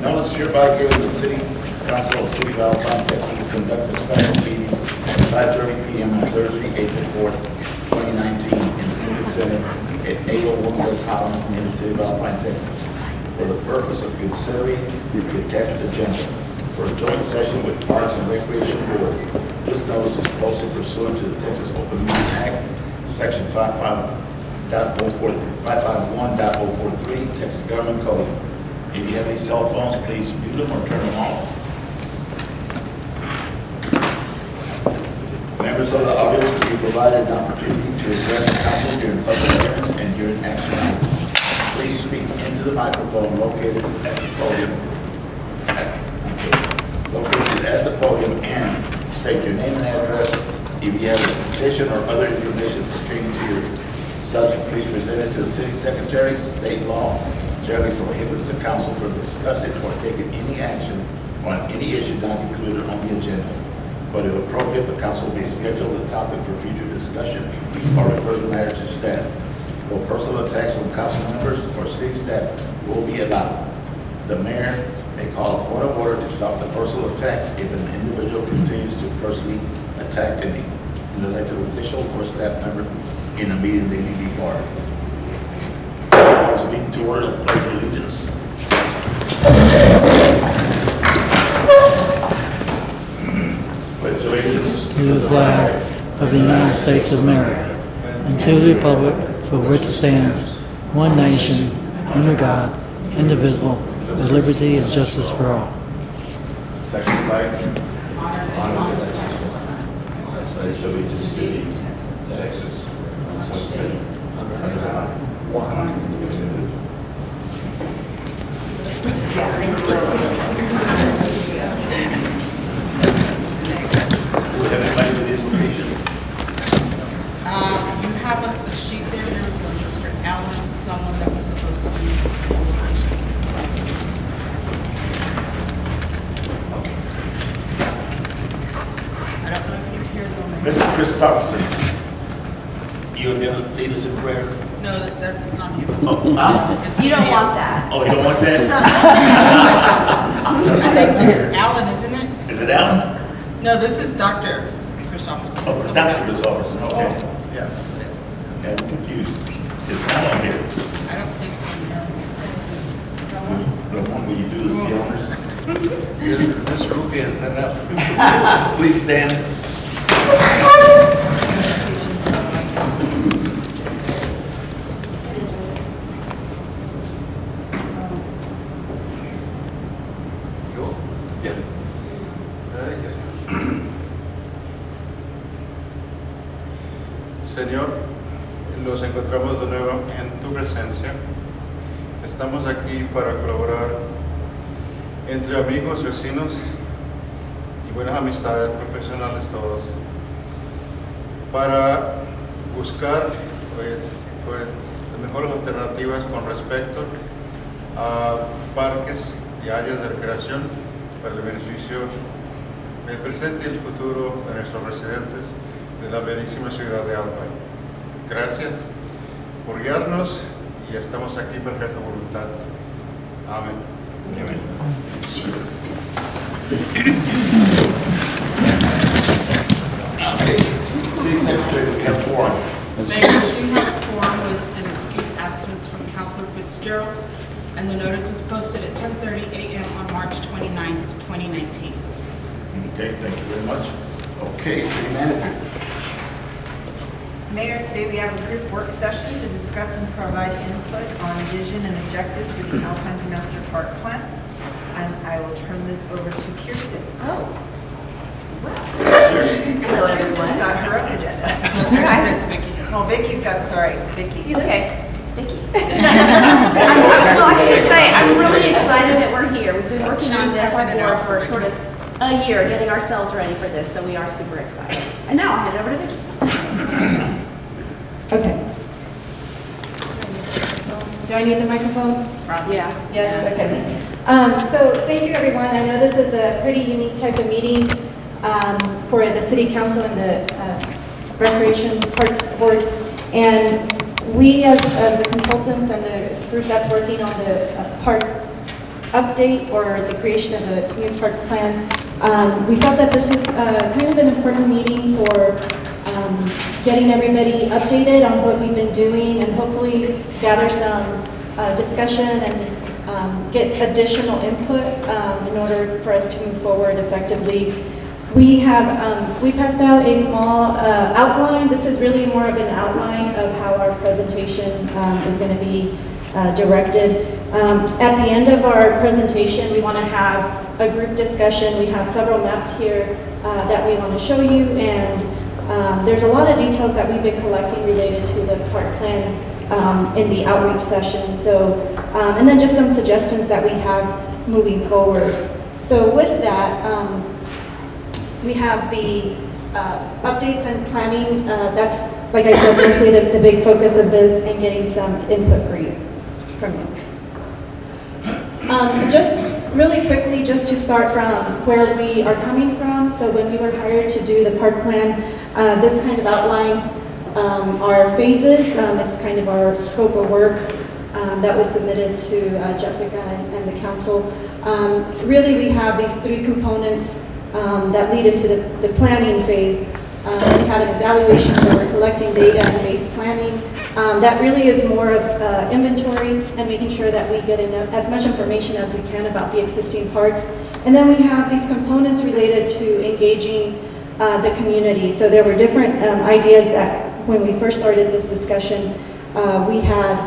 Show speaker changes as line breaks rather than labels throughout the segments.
Notice hereby given the City Council of City of Alpine, Texas to conduct a special meeting at 5:30 p.m. on Thursday, April 4th, 2019, in the Civic Center at 801 West Holland in the City of Alpine, Texas, for the purpose of considering the text agenda for a joint session with Parks and Recreation Board. This notice is posted pursuant to the Texas Open Meeting Act, Section 551.043, Texas Government Code. If you have any cell phones, please mute them or turn them off. Members of the audience will be provided an opportunity to address the council during public hearings and during action items. Please speak into the microphone located at the podium. Located at the podium and state your name and address. If you have a petition or other information pertaining to your subject, please present it to the city secretary. State law generally prohibits the council from discussing or taking any action on any issue not included on the agenda. But if appropriate, the council may schedule the topic for future discussion or refer the matter to staff. No personal attacks on council members or city staff will be allowed. The mayor may call a point of order to stop the personal attacks if an individual continues to personally attack an elected official or staff member in a meeting they may be part of. Speaking to order, the pledge of allegiance. Pledge allegiance
to the flag of the United States of America and to the republic for which it stands, one nation, under God, indivisible, with liberty and justice for all.
Texas flag. Honor to Texas. Pledge allegiance to Texas. Under God, one indivisible. We have anybody with information?
You have a sheet there. There was a Mr. Allen, someone that was supposed to be. I don't know if he's here though.
Mr. Christopherson, you are going to lead us in prayer?
No, that's not him.
Oh,
It's
You don't
somebody
want
else.
that.
oh, you don't want that?
I think it's Allen, isn't it?
Is it Alan?
No, this is Dr. Christopherson.
Oh,
It's
for
someone
Dr.
else.
Christopherson, okay.
Yeah.
Okay, I'm confused. It's Alan here.
I don't think so. No.
The one where you do the honors.
Mr. Ruki has done that.
Please stand.
Yo.
Yeah.
Señor, los encontramos de nuevo en tu presencia. Estamos aquí para colaborar entre amigos, vecinos y buenas amistades profesionales todos, para buscar las mejores alternativas con respecto a parques y áreas de recreación para el beneficio del presente y el futuro de nuestros residentes de la bellísima ciudad de Alpine. Gracias por guiarnos y estamos aquí por tu voluntad. Amén.
Amen. Okay. City Secretary, we have four.
Mayor, we have a quorum with an excused absence from Councilor Fitzgerald, and the notice was posted at 10:30 a.m. on March 29th, 2019.
Okay, thank you very much. Okay, City Manager.
Mayor, today we have a group work session to discuss and provide input on vision and objectives for the Alpines Master Park Plan. And I will turn this over to Kirsten.
Oh.
Kirsten's got her own agenda.
That's Vicky's.
Oh, Vicky's got, sorry, Vicky.
Okay, Vicki. So I have to say, I'm really excited that we're here. We've been working on this board for sort of a year, getting ourselves ready for this, so we are super excited. And now I'll hand it over to Vicki.
Okay. Do I need the microphone?
Yeah.
Yes, okay. So thank you, everyone. I know this is a pretty unique type of meeting for the City Council and the Recreation Parks Board. And we, as the consultants and the group that's working on the park update or the creation of a new park plan. We felt that this was kind of an important meeting for getting everybody updated on what we've been doing and hopefully gather some discussion and get additional input in order for us to move forward effectively. We passed out a small outline. This is really more of an outline of how our presentation is going to be directed. At the end of our presentation, we want to have a group discussion. We have several maps here that we want to show you, and there's a lot of details that we've been collecting related to the park plan in the outreach session. So, and then just some suggestions that we have moving forward. So with that, we have the updates and planning. That's, like I said, mostly the big focus of this and getting some input from you. Just really quickly, just to start from where we are coming from. So when we were hired to do the park plan, this kind of outlines our phases. It's kind of our scope of work that was submitted to Jessica and the council. Really, we have these three components that lead into the planning phase. We have an evaluation where we're collecting data and base planning. That really is more of inventory and making sure that we get as much information as we can about the existing parks. And then we have these components related to engaging the community. So there were different ideas that when we first started this discussion, we had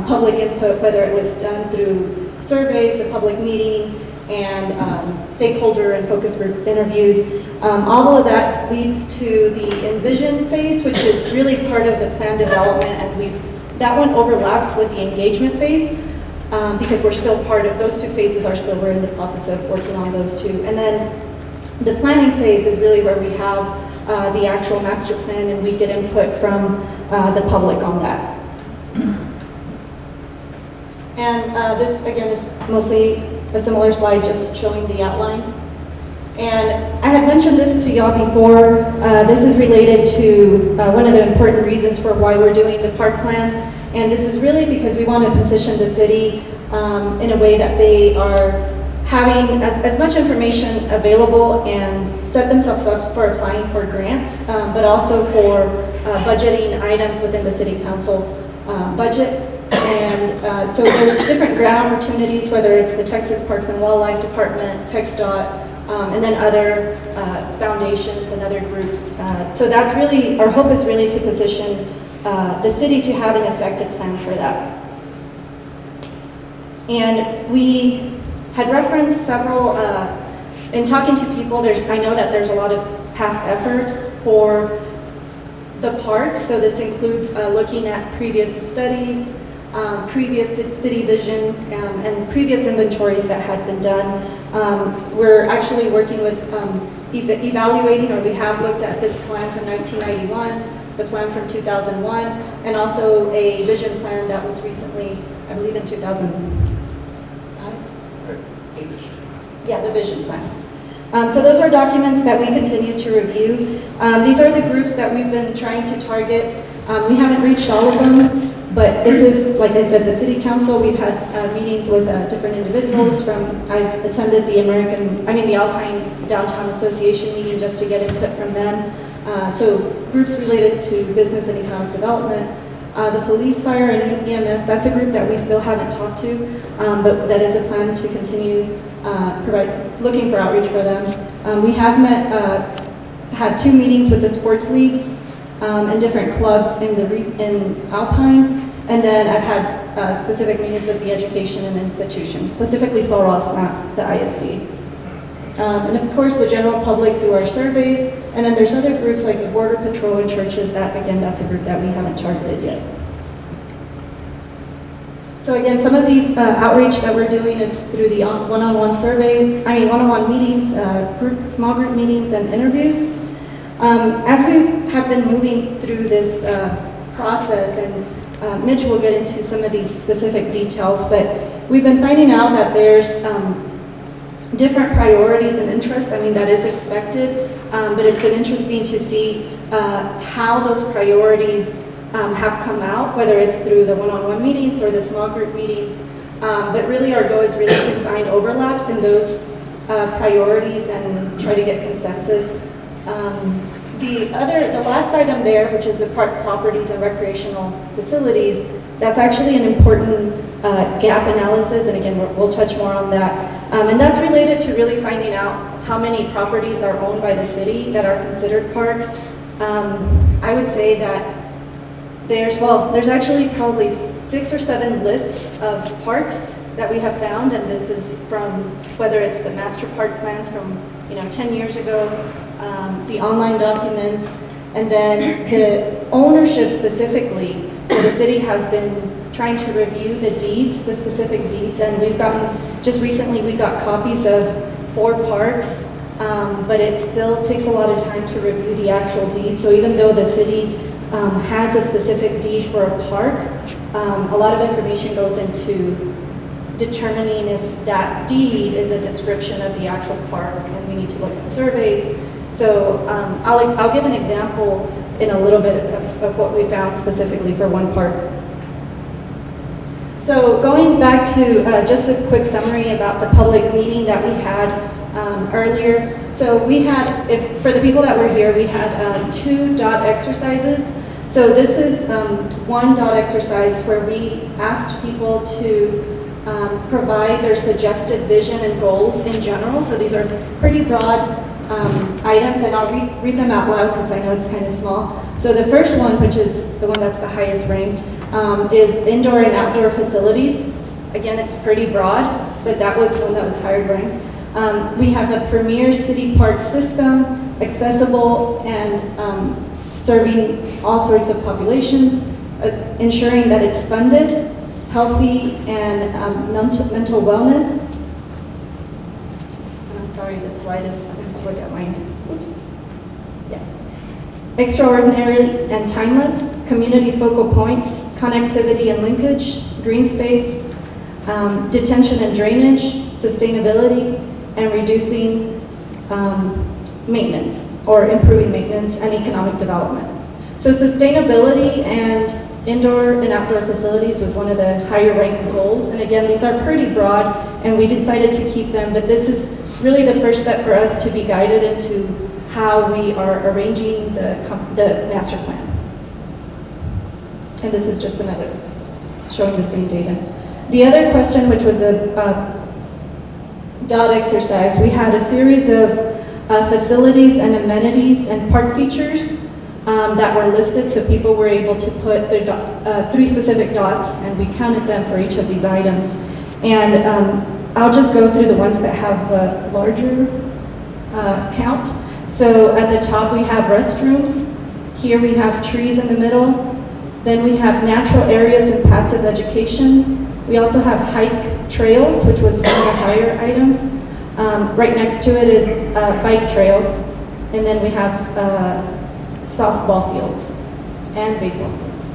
public input, whether it was done through surveys, the public meeting, and stakeholder and focus group interviews. All of that leads to the envision phase, which is really part of the plan development, and that one overlaps with the engagement phase because we're still part of those two phases. We're in the process of working on those two, and then the planning phase is really where we have the actual master plan, and we get input from the public on that. And this again is mostly a similar slide, just showing the outline. And I had mentioned this to y'all before. This is related to one of the important reasons for why we're doing the park plan. And this is really because we want to position the city in a way that they are having as much information available and set themselves up for applying for grants, but also for budgeting items within the city council budget. And so there's different grant opportunities, whether it's the Texas Parks and Wildlife Department, TxDOT, and then other foundations and other groups. So that's really, our hope is really to position the city to have an effective plan for that. And we had referenced several, in talking to people, I know that there's a lot of past efforts for the parks. So this includes looking at previous studies, previous city visions, and previous inventories that had been done. We're actually working with evaluating, or we have looked at the plan from 1991, the plan from 2001, and also a vision plan that was recently, I believe in 2005? Yeah, the vision plan. So those are documents that we continue to review. These are the groups that we've been trying to target. We haven't reached all of them, but this is, like I said, the City Council. We've had meetings with different individuals I've attended the Alpine Downtown Association meeting just to get input from them. So groups related to business and economic development. The police, fire, and EMS, that's a group that we still haven't talked to, but that is a plan to continue looking for outreach for them. We have had 2 meetings with the sports leagues and different clubs in Alpine, and then I've had specific meetings with the education and institutions, specifically Sul Ross, not the ISD. And of course the general public through our surveys, and then there's other groups like the Border Patrol and churches that, again, that's a group that we haven't targeted yet. So again, some of these outreach that we're doing is through the one-on-one surveys, one-on-one meetings, small group meetings and interviews. As we have been moving through this process, and Mitch will get into some of these specific details, but we've been finding out that there's different priorities and interests. That is expected, but it's been interesting to see how those priorities have come out, whether it's through the one-on-one meetings or the small group meetings. But really our goal is really to find overlaps in those priorities and try to get consensus. The last item there, which is the park properties and recreational facilities, that's actually an important gap analysis, and again, we'll touch more on that. And that's related to really finding out how many properties are owned by the city that are considered parks. I would say that there's actually probably 6 or 7 lists of parks that we have found, and this is from whether it's the master park plans from 10 years ago, the online documents, and then the ownership specifically. So the city has been trying to review the deeds, the specific deeds, and just recently we got copies of 4 parks, but it still takes a lot of time to review the actual deed. So even though the city has a specific deed for a park, a lot of information goes into determining if that deed is a description of the actual park, and we need to look at surveys. So I'll give an example in a little bit of what we found specifically for one park. So going back to just a quick summary about the public meeting that we had earlier. So we had, for the people that were here, we had 2 dot exercises. So this is one dot exercise where we asked people to provide their suggested vision and goals in general. So these are pretty broad items, and I'll read them out loud because I know it's kind of small. So the first one, which is the one that's the highest ranked, is indoor and outdoor facilities. Again, it's pretty broad, but that was one that was higher ranked. We have a premier city park system, accessible and serving all sorts of populations, ensuring that it's funded, healthy, and mental wellness. I'm sorry, the slide is, I have to look at mine. Oops. Yeah. Extraordinary and timeless, community focal points, connectivity and linkage, green space, detention and drainage, sustainability, and reducing maintenance, or improving maintenance and economic development. So sustainability and indoor and outdoor facilities was one of the higher ranked goals. And again, these are pretty broad, and we decided to keep them, but this is really the first step for us to be guided into how we are arranging the master plan. And this is just another showing the same data. The other question, which was a dot exercise, we had a series of facilities and amenities and park features that were listed, so people were able to put their 3 specific dots, and we counted them for each of these items. And I'll just go through the ones that have the larger count. So at the top we have restrooms. Here we have trees in the middle. Then we have natural areas and passive education. We also have hike trails, which was one of the higher items. Right next to it is bike trails. And then we have softball fields and baseball fields.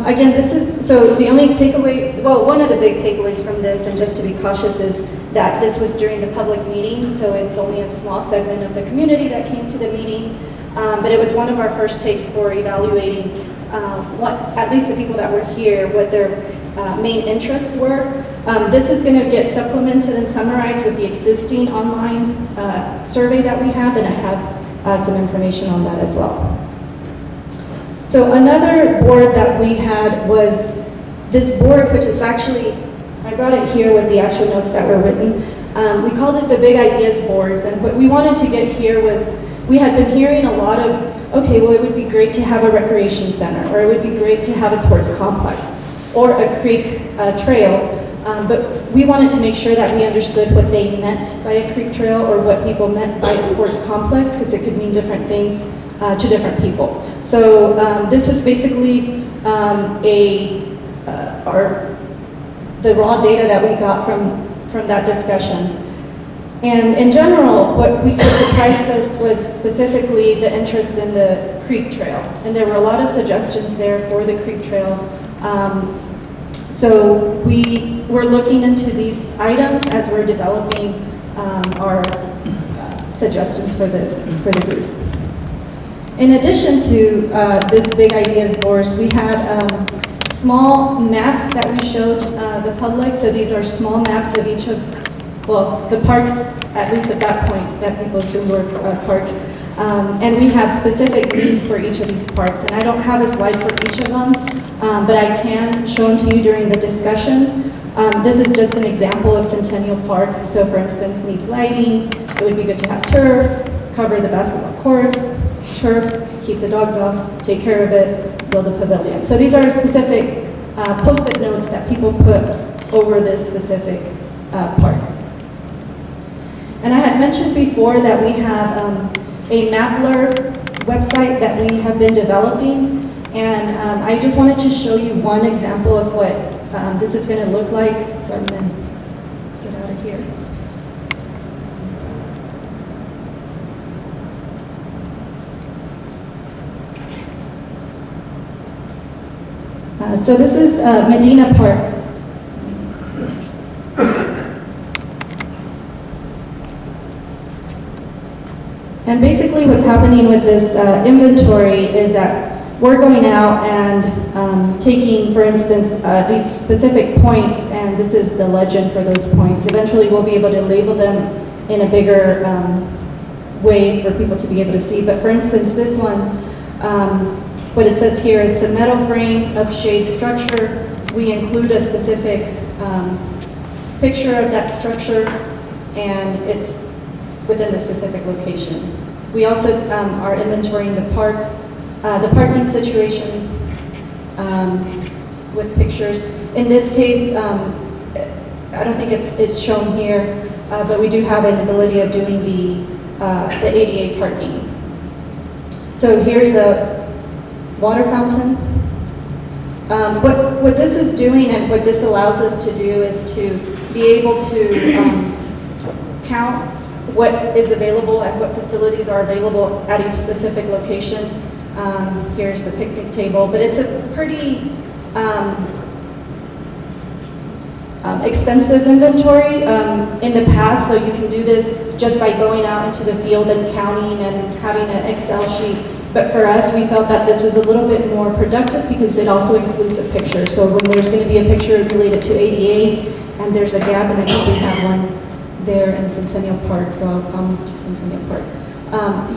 Again, so the only takeaway, well, one of the big takeaways from this, and just to be cautious, is that this was during the public meeting, so it's only a small segment of the community that came to the meeting, but it was one of our first takes for evaluating what, at least the people that were here, what their main interests were. This is going to get supplemented and summarized with the existing online survey that we have, and I have some information on that as well. So another board that we had was this board, which is actually, I brought it here with the actual notes that were written. We called it the Big Ideas Boards, and what we wanted to get here was, we had been hearing a lot of, okay, well, it would be great to have a recreation center, or it would be great to have a sports complex, or a creek trail, but we wanted to make sure that we understood what they meant by a creek trail, or what people meant by a sports complex, because it could mean different things to different people. So this was basically the raw data that we got from that discussion. And in general, what surprised us was specifically the interest in the creek trail. And there were a lot of suggestions there for the creek trail. So we were looking into these items as we're developing our suggestions for the group. In addition to this Big Ideas board, we had small maps that we showed the public. So these are small maps of each of, well, the parks, at least at that point, that people assumed were parks. And we have specific needs for each of these parks. And I don't have a slide for each of them, but I can show them to you during the discussion. This is just an example of Centennial Park. So for instance, needs lighting. It would be good to have turf, cover the basketball courts, turf, keep the dogs off, take care of it, build a pavilion. So these are specific post-it notes that people put over this specific park. And I had mentioned before that we have a Mapler website that we have been developing. And I just wanted to show you one example of what this is going to look like. So I'm going to get out of here. So this is Medina Park. And basically what's happening with this inventory is that we're going out and taking, for instance, these specific points, and this is the legend for those points. Eventually we'll be able to label them in a bigger way for people to be able to see. But for instance, this one, what it says here, it's a metal frame of shade structure. We include a specific picture of that structure, and it's within the specific location. We also are inventorying the parking situation with pictures. In this case, I don't think it's shown here, but we do have an ability of doing the ADA parking. So here's a water fountain. What this is doing and what this allows us to do is to be able to count what is available and what facilities are available at each specific location. Here's a picnic table, but it's a pretty extensive inventory in the past, so you can do this just by going out into the field and counting and having an Excel sheet. But for us, we felt that this was a little bit more productive because it also includes a picture. So when there's going to be a picture related to ADA and there's a gap, and I think we have one there in Centennial Park, so I'll move to Centennial Park.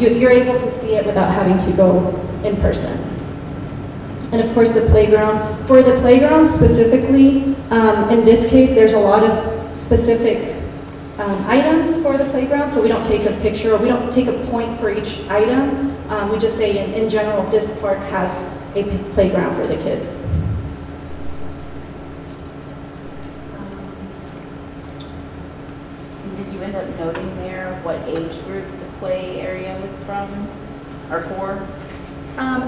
You're able to see it without having to go in person. And of course the playground. For the playground specifically, in this case, there's a lot of specific items for the playground, so we don't take a picture, or we don't take a point for each item. We just say in general, this park has a playground for the kids.
Did you end up noting there what age group the play area was from or for?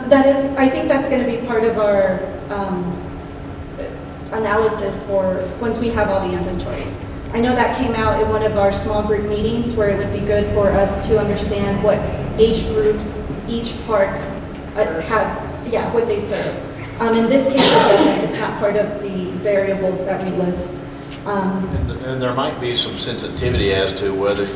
That is, I think that's going to be part of our analysis for once we have all the inventory. I know that came out in one of our small group meetings where it would be good for us to understand what age groups each park has, what they serve. In this case, it doesn't. It's not part of the variables that we list.
And there might be some sensitivity as to whether,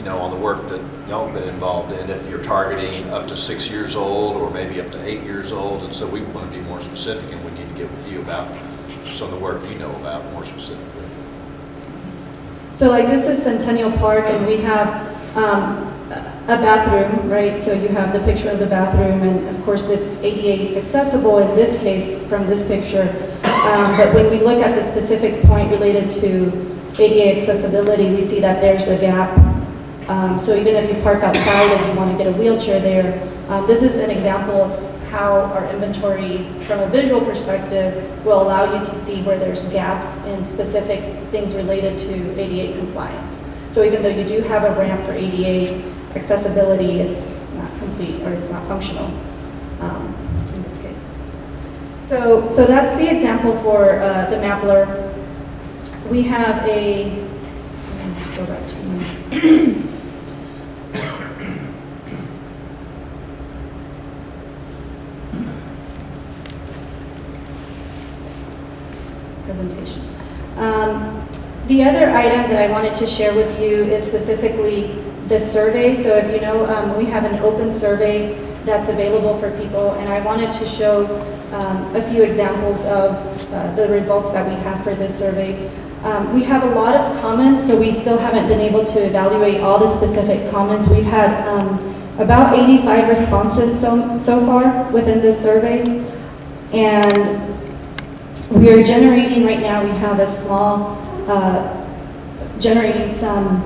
on the work that y'all have been involved in, if you're targeting up to 6 years old or maybe up to 8 years old, and so we want to be more specific, and we need to get with you about some of the work you know about more specifically.
So like this is Centennial Park, and we have a bathroom, right? So you have the picture of the bathroom, and of course it's ADA accessible in this case from this picture. But when we look at the specific point related to ADA accessibility, we see that there's a gap. So even if you park outside and you want to get a wheelchair there, this is an example of how our inventory from a visual perspective will allow you to see where there's gaps in specific things related to ADA compliance. So even though you do have a ramp for ADA accessibility, it's not complete or it's not functional in this case. So that's the example for the Mapler. We have a, go back to my presentation. The other item that I wanted to share with you is specifically this survey. So if you know, we have an open survey that's available for people, and I wanted to show a few examples of the results that we have for this survey. We have a lot of comments, so we still haven't been able to evaluate all the specific comments. We've had about 85 responses so far within this survey, and we are generating right now, we have a small, generating some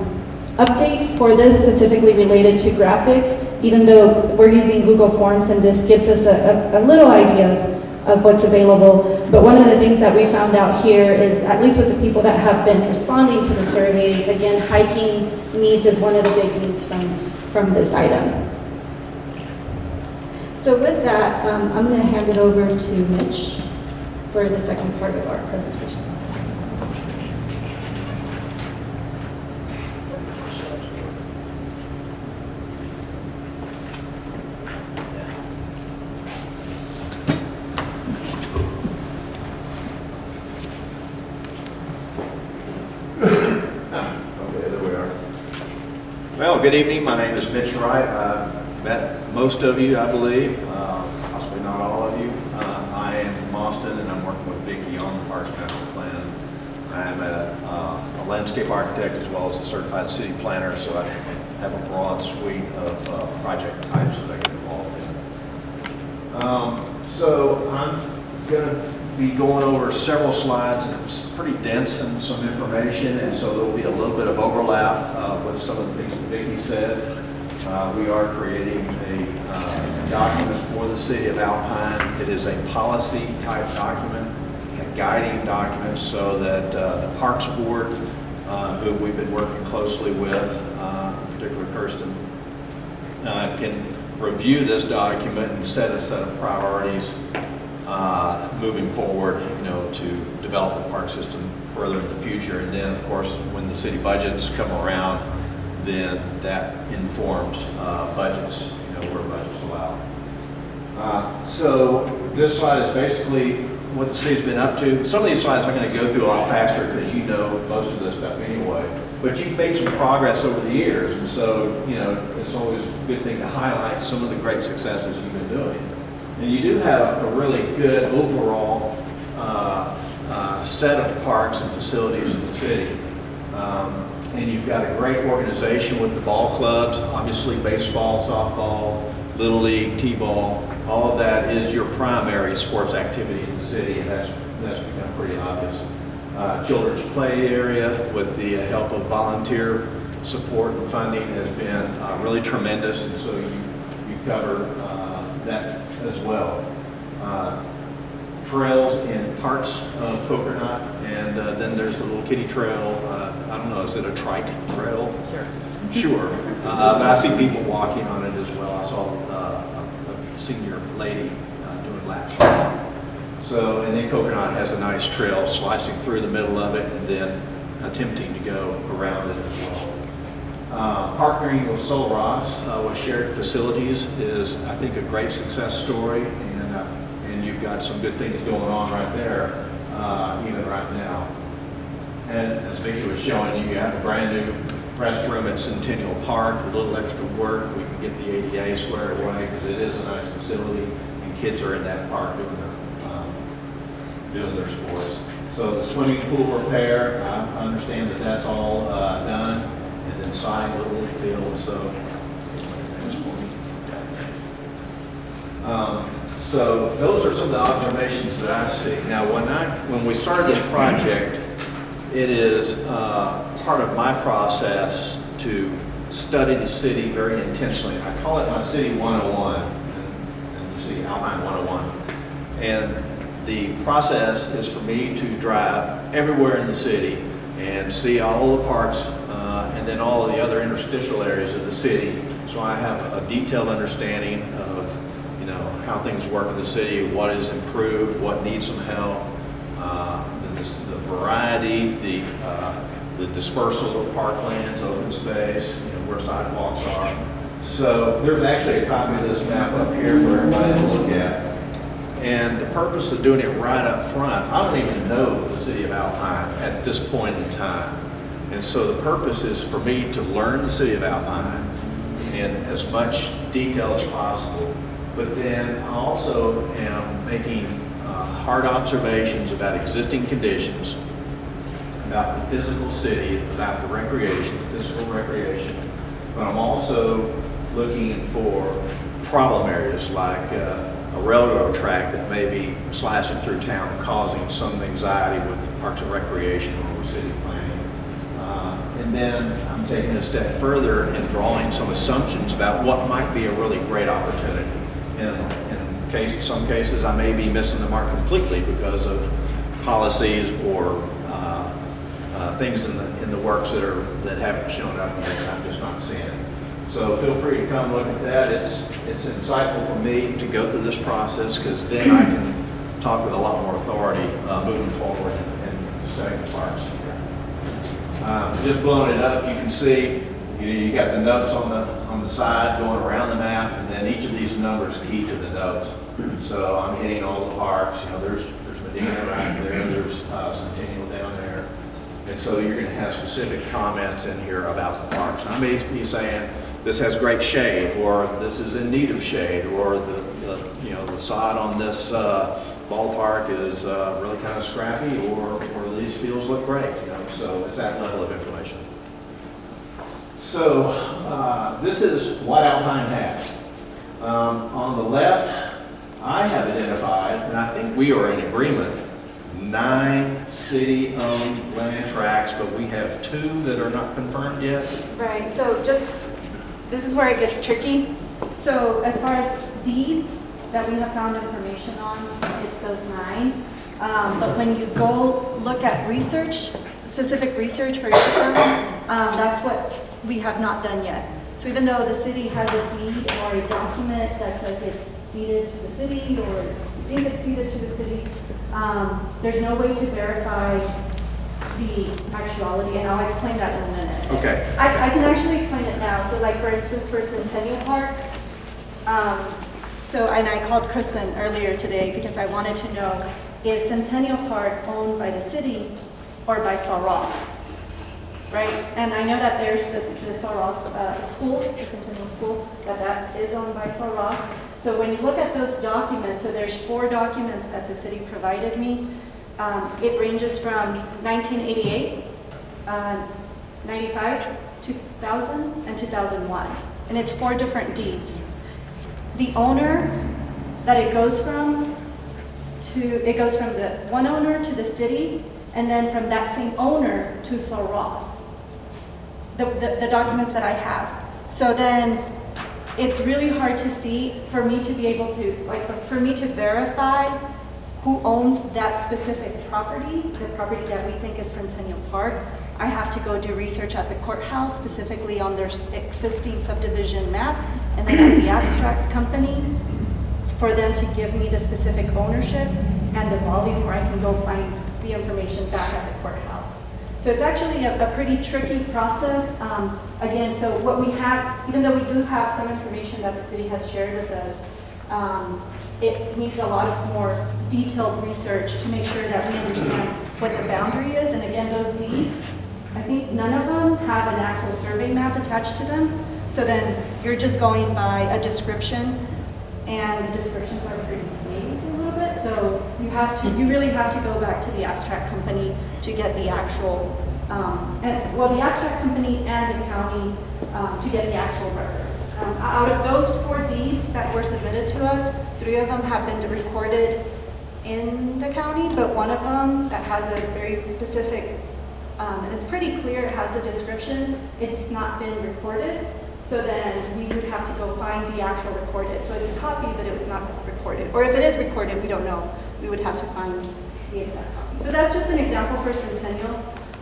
updates for this specifically related to graphics, even though we're using Google Forms and this gives us a little idea of what's available. But one of the things that we found out here is, at least with the people that have been responding to the survey, again, hiking needs is one of the big needs from this item. So with that, I'm going to hand it over to Mitch for the second part of our presentation.
Okay, there we are. Well, good evening. My name is Mitch Wright. I've met most of you, I believe, possibly not all of you. I am from Austin, and I'm working with Vicki on the Parks Master Plan. I'm a landscape architect as well as a certified city planner, so I have a broad suite of project types that I get involved in. So I'm going to be going over several slides. It's pretty dense and some information, and so there will be a little bit of overlap with some of the things that Vicki said. We are creating a document for the city of Alpine. It is a policy type document, a guiding document, so that the Parks Board, who we've been working closely with, particularly Kirsten, can review this document and set a set of priorities moving forward, to develop the park system further in the future. And then, of course, when the city budgets come around, then that informs budgets, where budgets allow. So this slide is basically what the city's been up to. Some of these slides I'm going to go through a lot faster because you know most of this stuff anyway. But you've made some progress over the years, and so, it's always a good thing to highlight some of the great successes you've been doing. And you do have a really good overall set of parks and facilities in the city. And you've got a great organization with the ball clubs, obviously baseball, softball, Little League, T-ball. All of that is your primary sports activity in the city, and that's become pretty obvious. Children's play area with the help of volunteer support and funding has been really tremendous, and so you cover that as well. Trails in parts of Coconut, and then there's the little kiddie trail. I don't know, is it a trike trail? Sure. But I see people walking on it as well. I saw a senior lady doing laps. So, and then Coconut has a nice trail slicing through the middle of it and then attempting to go around it as well. Partnering with Sol Ross with shared facilities is, I think, a great success story, and you've got some good things going on right there, even right now. And as Vicki was showing you have a brand new restroom at Centennial Park. A little extra work, we can get the ADA squared away because it is a nice facility, and kids are in that park doing their sports. So the swimming pool repair, I understand that that's all done, and then siding Little League field. So those are some of the observations that I see. Now, when we started this project, it is part of my process to study the city very intentionally. I call it my City 101, and you see Alpine 101. And the process is for me to drive everywhere in the city and see all the parks and then all of the other interstitial areas of the city. So I have a detailed understanding of how things work in the city, what is improved, what needs some help, the variety, the dispersal of parklands, open space, where sidewalks are. So there's actually a copy of this map up here for everybody to look at. And the purpose of doing it right up front, I don't even know the city of Alpine at this point in time. And so the purpose is for me to learn the city of Alpine in as much detail as possible, but then I also am making hard observations about existing conditions, about the physical city, about the recreation, physical recreation, but I'm also looking for problem areas like a railroad track that may be slashing through town, causing some anxiety with Parks and Recreation or with city planning. And then I'm taking a step further and drawing some assumptions about what might be a really great opportunity. In some cases, I may be missing the mark completely because of policies or things in the works that haven't shown up yet, and I'm just not seeing it. So feel free to come look at that. It's insightful for me to go through this process because then I can talk with a lot more authority moving forward and studying the parks. Just blowing it up, you can see you got the notes on the side going around the map, and then each of these numbers key to the notes. So I'm hitting all the parks. There's Medina right there. There's Centennial down there. And so you're going to have specific comments in here about the parks. And I may be saying this has great shade, or this is in need of shade, or the sod on this ballpark is really kind of scrappy, or these fields look great. So it's that level of information. So this is what Alpine has. On the left, I have identified, and I think we are in agreement, 9 city-owned land tracts, but we have 2 that are not confirmed yet.
Right, so this is where it gets tricky. So as far as deeds that we have found information on, it's those 9. But when you go look at research, specific research for each of them, that's what we have not done yet. So even though the city has a deed or a document that says it's deeded to the city, or I think it's deeded to the city, there's no way to verify the actuality, and I'll explain that in a minute.
Okay.
I can actually explain it now. So like for instance, for Centennial Park, and I called Kristen earlier today because I wanted to know, is Centennial Park owned by the city or by Sul Ross? Right? And I know that there's the Sul Ross school, the Centennial School, that is owned by Sul Ross. So when you look at those documents, so there's 4 documents that the city provided me. It ranges from 1988, 95, 2000, and 2001. And it's 4 different deeds. The owner that it goes from the one owner to the city, and then from that same owner to Sul Ross. The documents that I have. So then it's really hard to see for me to be able to, for me to verify who owns that specific property, the property that we think is Centennial Park. I have to go do research at the courthouse, specifically on their existing subdivision map, and then at the abstract company for them to give me the specific ownership and the volume where I can go find the information back at the courthouse. So it's actually a pretty tricky process. Again, so what we have, even though we do have some information that the city has shared with us, it needs a lot of more detailed research to make sure that we understand what the boundary is. And again, those deeds, I think none of them have an actual survey map attached to them. So then you're just going by a description, and the descriptions are pretty vague a little bit. So you really have to go back to the abstract company to get the actual, the abstract company and the county to get the actual records. Out of those 4 deeds that were submitted to us, 3 of them have been recorded in the county, but one of them that has a very specific, and it's pretty clear, it has the description, it's not been recorded. So then we would have to go find the actual recorded. So it's a copy, but it was not recorded. Or if it is recorded, we don't know. We would have to find the exact copy. So that's just an example for Centennial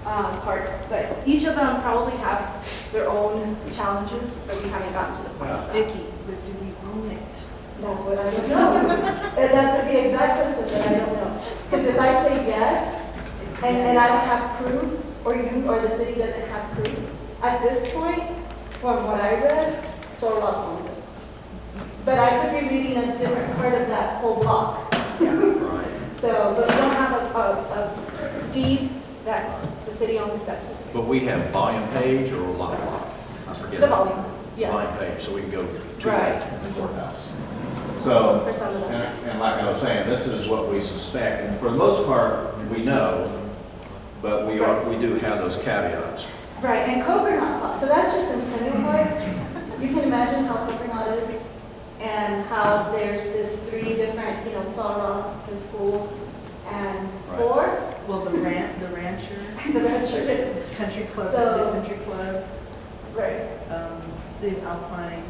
Park. But each of them probably have their own challenges, but we haven't gotten to the point of that.
Vicki, but do we own it?
That's what I don't know. That's the exact question that I don't know. Because if I say yes, and I don't have proof, or the city doesn't have proof, at this point, from what I read, Sul Ross owns it. But I could be reading a different part of that whole block.
Right.
So, but we don't have a deed that the city owns that specific.
But we have volume page or lot block? I forget.
The volume, yeah.
Volume page, so we can go to
Right.
that in the courthouse. So,
for some of them.
and like I was saying, this is what we suspect, and for the most part, we know, but we do have those caveats.
Right, and Coconut Park, so that's just Centennial Park. You can imagine how Coconut is and how there's this 3 different, Sawross, the schools, and
Right.
4,
Well, the rancher,
the Venture is.
country club,
So-
the country club,
Right.
City of Alpine,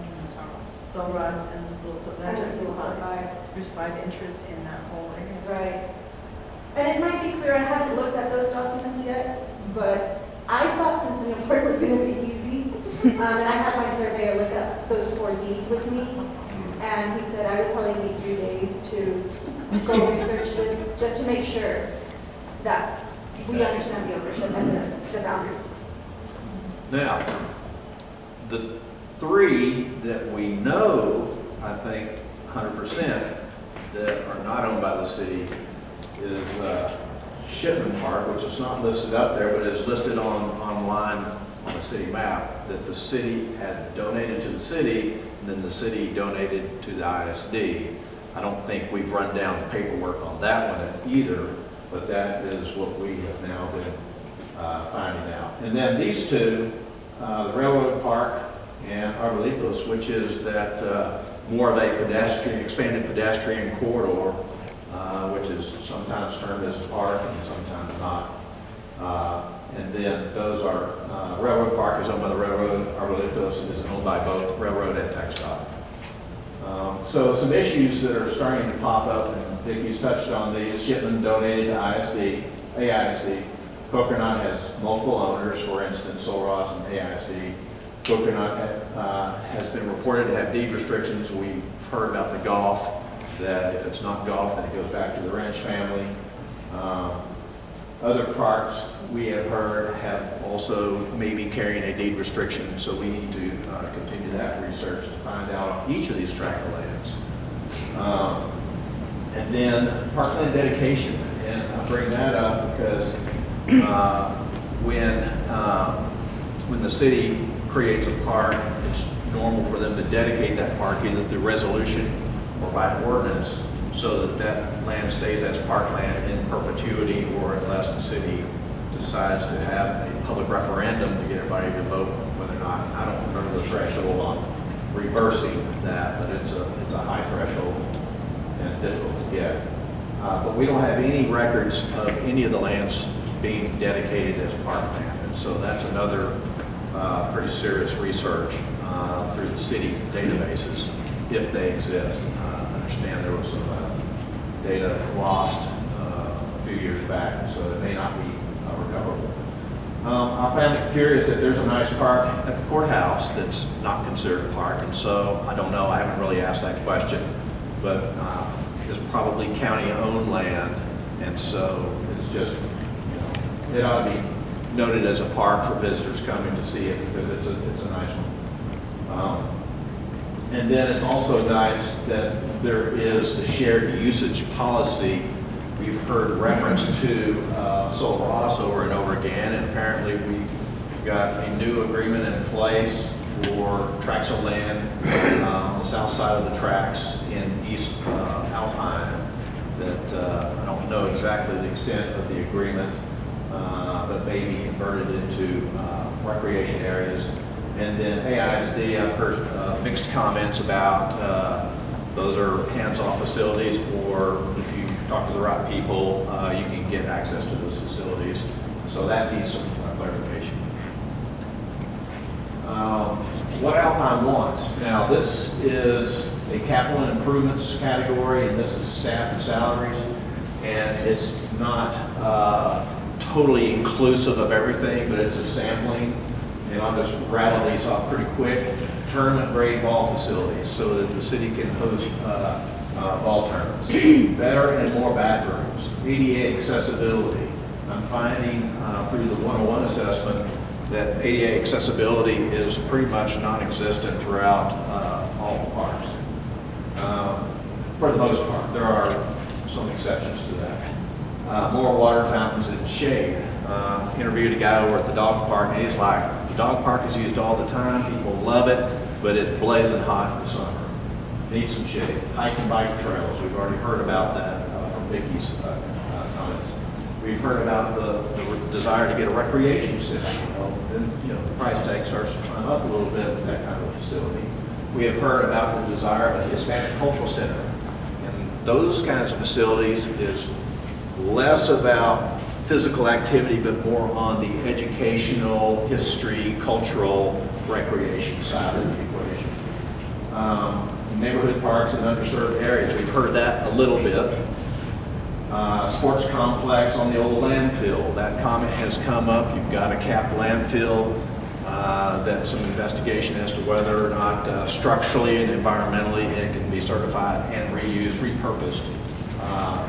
Solross, and the school, so that's
And
just
the schools are 5.
There's 5 interests in that whole area.
Right. And it might be clear, I haven't looked at those documents yet, but I thought Centennial Park was going to be easy. And I had my surveyor look at those 4 deeds with me, and he said I would probably need 3 days to go research this, just to make sure that we understand the ownership and the boundaries.
Now, the 3 that we know, I think 100%, that are not owned by the city is Shipman Park, which is not listed up there, but is listed online on the city map, that the city had donated to the city, and then the city donated to the ISD. I don't think we've run down the paperwork on that one either, but that is what we have now been finding out. And then these 2, the Railroad Park and Arbolitos, which is that more of a expanded pedestrian corridor, which is sometimes termed as a park and sometimes not. And then those are, Railroad Park is owned by the railroad, Arbolitos is owned by both railroad and TxDOT. So some issues that are starting to pop up, and Vicky's touched on these. Shipman donated to AISD. Coconut has multiple owners, for instance, Solross and AISD. Coconut has been reported to have deed restrictions. We've heard about the golf, that if it's not golf, then it goes back to the Wrench family. Other parks we have heard have also maybe carrying a deed restriction, so we need to continue that research to find out each of these tract of lands. And then parkland dedication, and I bring that up because when the city creates a park, it's normal for them to dedicate that park either through resolution or by ordinance, so that that land stays as parkland in perpetuity, or unless the city decides to have a public referendum to get everybody to vote whether or not. I don't remember the threshold on reversing that, but it's a high threshold and difficult to get. But we don't have any records of any of the lands being dedicated as parkland, and so that's another pretty serious research through the city databases, if they exist. I understand there was some data lost a few years back, so it may not be recoverable. I found it curious that there's a nice park at the courthouse that's not considered a park, and so I don't know, I haven't really asked that question, but it's probably county-owned land, and so it's just, it ought to be noted as a park for visitors coming to see it, because it's a nice one. And then it's also nice that there is the shared usage policy. We've heard reference to Solross over and over again, and apparently we've got a new agreement in place for tracts of land on the south side of the tracks in East Alpine that I don't know exactly the extent of the agreement, but may be converted into recreation areas. And then AISD, I've heard mixed comments about those are hands-off facilities, or if you talk to the right people, you can get access to those facilities. So that needs some clarification. What Alpine wants. Now, this is a capital improvements category, and this is staff and salaries, and it's not totally inclusive of everything, but it's a sampling. And I'll just rattle these off pretty quick. Tournament grade ball facilities so that the city can host ball tournaments. Better and more bathrooms. ADA accessibility. I'm finding through the 101 assessment that ADA accessibility is pretty much non-existent throughout all the parks. For the most part, there are some exceptions to that. More water fountains and shade. Interviewed a guy over at the dog park, and he's like, the dog park is used all the time, people love it, but it's blazing hot in the summer. needs some shade. Hike and bike trails, we've already heard about that from Vicky's comments. We've heard about the desire to get a recreation center. Then the price tag starts to climb up a little bit with that kind of a facility. We have heard about the desire of a Hispanic cultural center. And those kinds of facilities is less about physical activity, but more on the educational, history, cultural, recreation side of the equation. Neighborhood parks in underserved areas, we've heard that a little bit. Sports complex on the old landfill, that comment has come up. You've got a capped landfill, that's some investigation as to whether or not structurally and environmentally it can be certified and reused, repurposed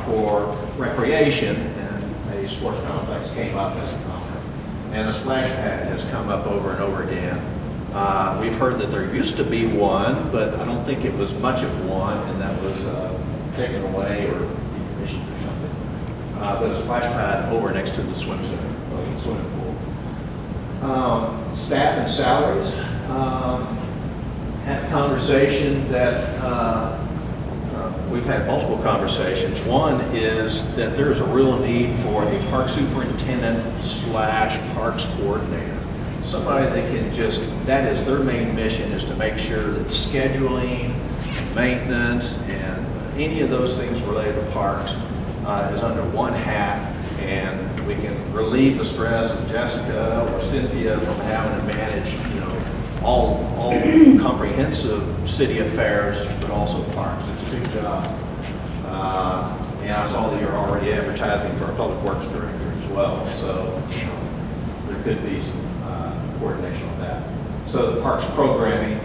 for recreation. And a sports complex came up as a comment. And a splash pad has come up over and over again. We've heard that there used to be one, but I don't think it was much of one, and that was taken away or decommissioned or something. But a splash pad over next to the swimming pool. Staff and salaries. Had a conversation that we've had multiple conversations. One is that there is a real need for a park superintendent / parks coordinator. Somebody that can just, that is their main mission, is to make sure that scheduling, maintenance, and any of those things related to parks is under one hat, and we can relieve the stress of Jessica or Cynthia from having to manage, all comprehensive city affairs, but also parks. It's a big job. And I saw that you're already advertising for a public works director as well, so there could be some coordination on that. So the parks programming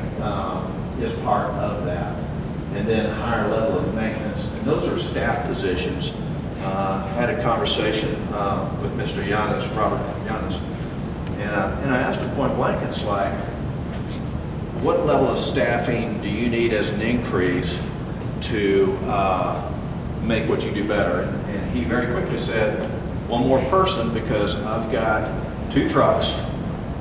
is part of that. And then a higher level of maintenance. And those are staff positions. Had a conversation with Mr. Yanis, Robert Yanis, and I asked him point blank, it's like, what level of staffing do you need as an increase to make what you do better? And he very quickly said, one more person, because I've got 2 trucks,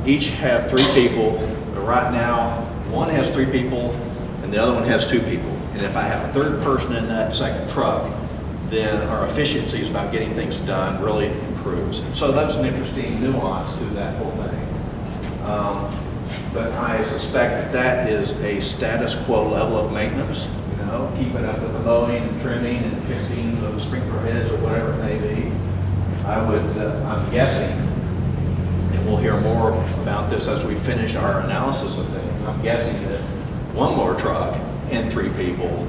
each have 3 people, but right now, one has 3 people and the other one has 2 people. And if I have a 3rd person in that second truck, then our efficiencies about getting things done really improves. So that's an interesting nuance to that whole thing. But I suspect that is a status quo level of maintenance, keeping up with the mowing and trimming and fixing the sprinkler heads or whatever it may be. I'm guessing, and we'll hear more about this as we finish our analysis of things, I'm guessing that one more truck and 3 people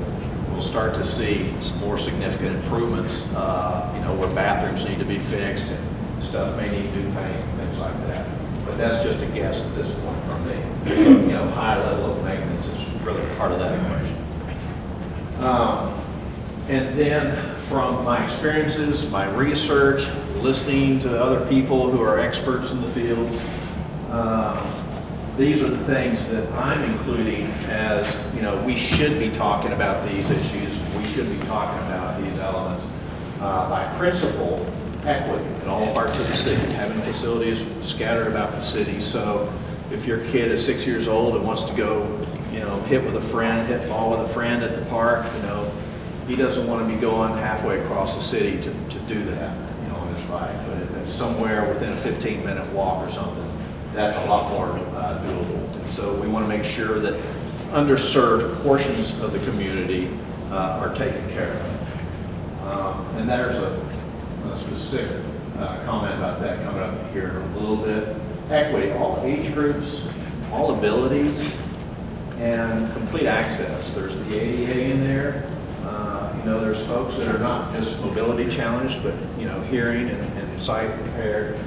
will start to see some more significant improvements, where bathrooms need to be fixed and stuff may need new paint, things like that. But that's just a guess at this point from me. High level of maintenance is really part of that equation. And then from my experiences, my research, listening to other people who are experts in the field, these are the things that I'm including as, we should be talking about these issues. We should be talking about these elements. By principle, equity in all parts of the city, having facilities scattered about the city. So if your kid is 6 years old and wants to go, hit ball with a friend at the park, he doesn't want to be going halfway across the city to do that, on his bike. But if it's somewhere within a 15-minute walk or something, that's a lot more doable. And so we want to make sure that underserved portions of the community are taken care of. And there's a specific comment about that coming up here in a little bit. Equity, all age groups, all abilities, and complete access. There's the ADA in there. There's folks that are not just mobility challenged, but hearing and sight impaired.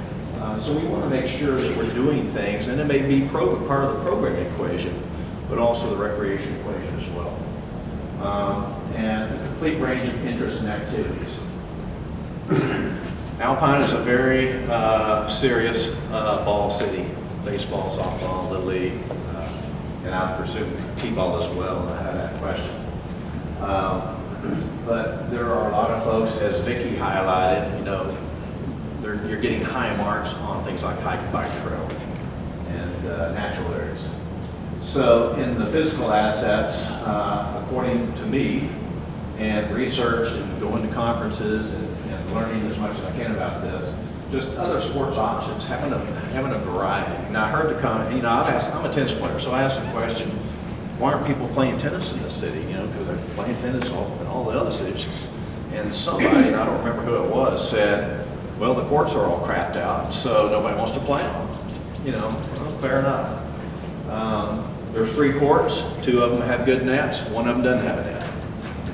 So we want to make sure that we're doing things, and it may be part of the program equation, but also the recreation equation as well. And a complete range of interests and activities. Alpine is a very serious ball city, baseball, softball, Little League, and I presume T-ball as well, and I had that question. But there are a lot of folks, as Vicki highlighted, you're getting high marks on things like hike and bike trail and natural areas. So in the physical assets, according to me, and research and going to conferences and learning as much as I can about this, just other sports options, having a variety. Now I heard the comment, you know, I'm a tennis player, so I asked the question, why aren't people playing tennis in this city? You know, because they're playing tennis in all the other cities. And somebody, and I don't remember who it was, said, well, the courts are all crapped out, so nobody wants to play on them. You know, well, fair enough. There's 3 courts, 2 of them have good nets, 1 of them doesn't have a net.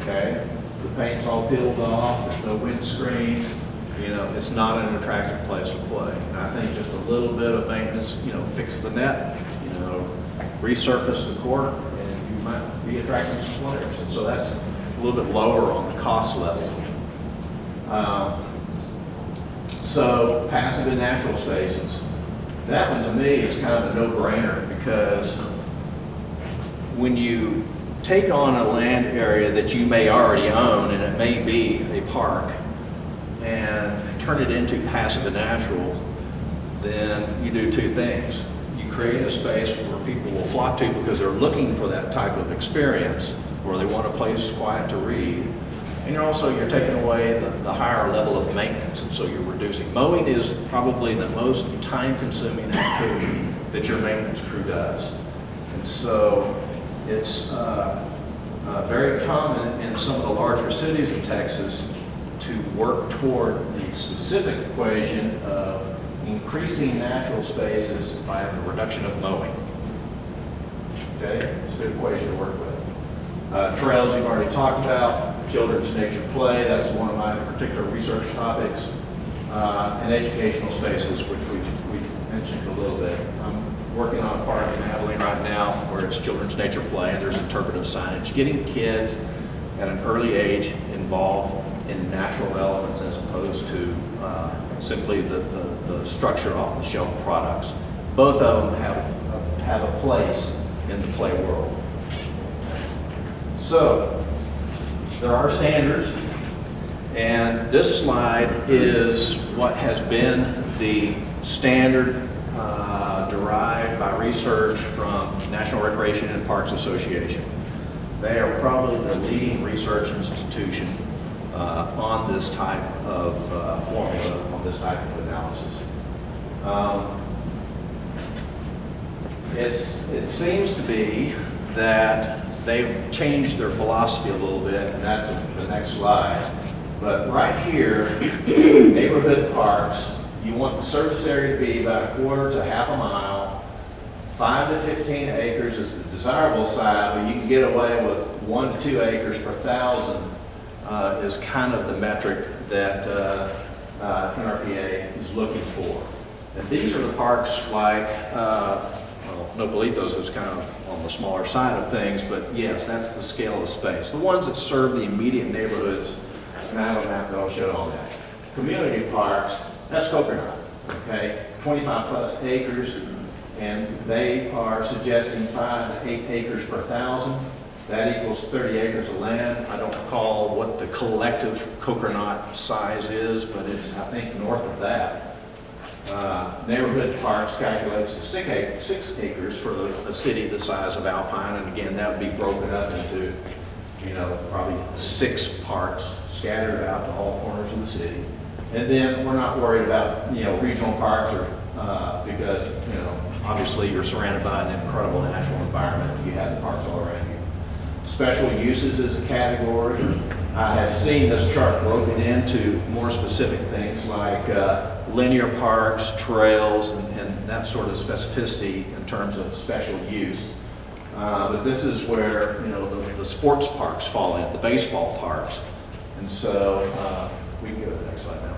Okay? The paint's all peeled off, there's no windscreens, you know, it's not an attractive place to play. And I think just a little bit of maintenance, you know, fix the net, you know, resurface the court, and you might be attracting some players. And so that's a little bit lower on the cost level. So passive and natural spaces. That one to me is kind of a no-brainer, because when you take on a land area that you may already own, and it may be a park, and turn it into passive and natural, then you do 2 things. You create a space where people will flock to because they're looking for that type of experience, or they want a place quiet to read. And you're taking away the higher level of maintenance, and so you're reducing. Mowing is probably the most time-consuming activity that your maintenance crew does. And so it's very common in some of the larger cities in Texas to work toward the specific equation of increasing natural spaces by the reduction of mowing. Okay, it's a good equation to work with. Trails we've already talked about, children's nature play, that's one of my particular research topics, and educational spaces, which we've mentioned a little bit. I'm working on a park in Abilene right now where it's children's nature play, and there's interpretive signage, getting kids at an early age involved in natural elements as opposed to simply the structure off-the-shelf products. Both of them have a place in the play world. So there are standards, and this slide is what has been the standard derived by research from National Recreation and Parks Association. They are probably the leading research institution on this type of formula, on this type of analysis. It seems to be that they've changed their philosophy a little bit, and that's the next slide. But right here, neighborhood parks, you want the surface area to be about 1/4 to 1/2 mile. 5 to 15 acres is the desirable side, but you can get away with 1 to 2 acres per thousand is kind of the metric that NRPA is looking for. And these are the parks like, Nopalitos is kind of on the smaller side of things, but yes, that's the scale of space. The ones that serve the immediate neighborhoods, and I have a map that I'll show on that. Community parks, that's Coconut, okay? 25 plus acres, and they are suggesting 5 to 8 acres per thousand. That equals 30 acres of land. I don't recall what the collective Coconut size is, but it's, I think, north of that. Neighborhood parks calculates to 6 acres for a city the size of Alpine, and again, that would be broken up into, probably 6 parks scattered out to all corners of the city. And then we're not worried about, regional parks or because, obviously you're surrounded by an incredible natural environment. You have the parks all around you. Special uses is a category. I have seen this chart broken into more specific things like linear parks, trails, and that sort of specificity in terms of special use. But this is where, the sports parks fall in, the baseball parks. And so, we can go to the next slide now.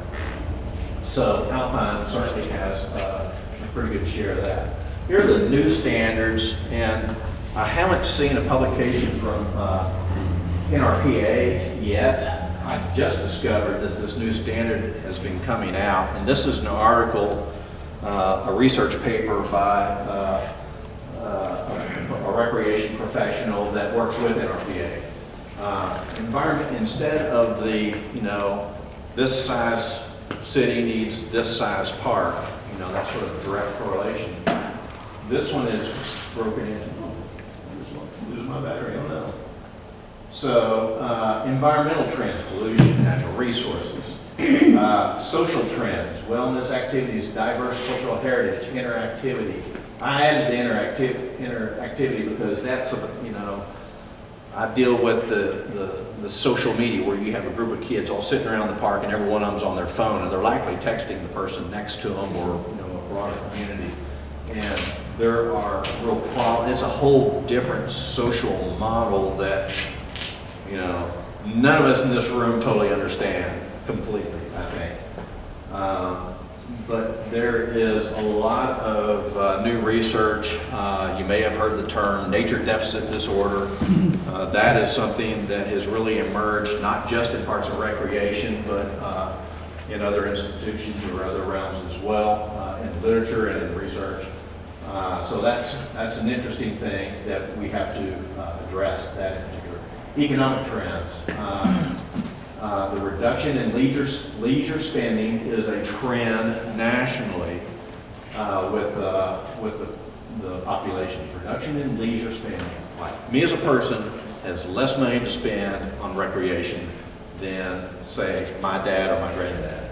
So Alpine certainly has a pretty good share of that. Here are the new standards, and I haven't seen a publication from NRPA yet. I just discovered that this new standard has been coming out, and this is an article, a research paper by a recreation professional that works with NRPA. Environment, instead of the, this size city needs this size park, that sort of direct correlation. This one is broken into So, environmental trends, pollution, natural resources, social trends, wellness activities, diverse cultural heritage, interactivity. I added the interactivity because that's, I deal with the social media where you have a group of kids all sitting around the park and every one of them's on their phone and they're likely texting the person next to them or, a broader community. And there are real problems. It's a whole different social model that, none of us in this room totally understand completely, I think. But there is a lot of new research. You may have heard the term nature deficit disorder. That is something that has really emerged, not just in Parks and Recreation, but in other institutions or other realms as well, in literature and in research. So that's an interesting thing that we have to address, that in particular. Economic trends. The reduction in leisure spending is a trend nationally with the population's reduction in leisure spending. Like me as a person has less money to spend on recreation than, say, my dad or my granddad.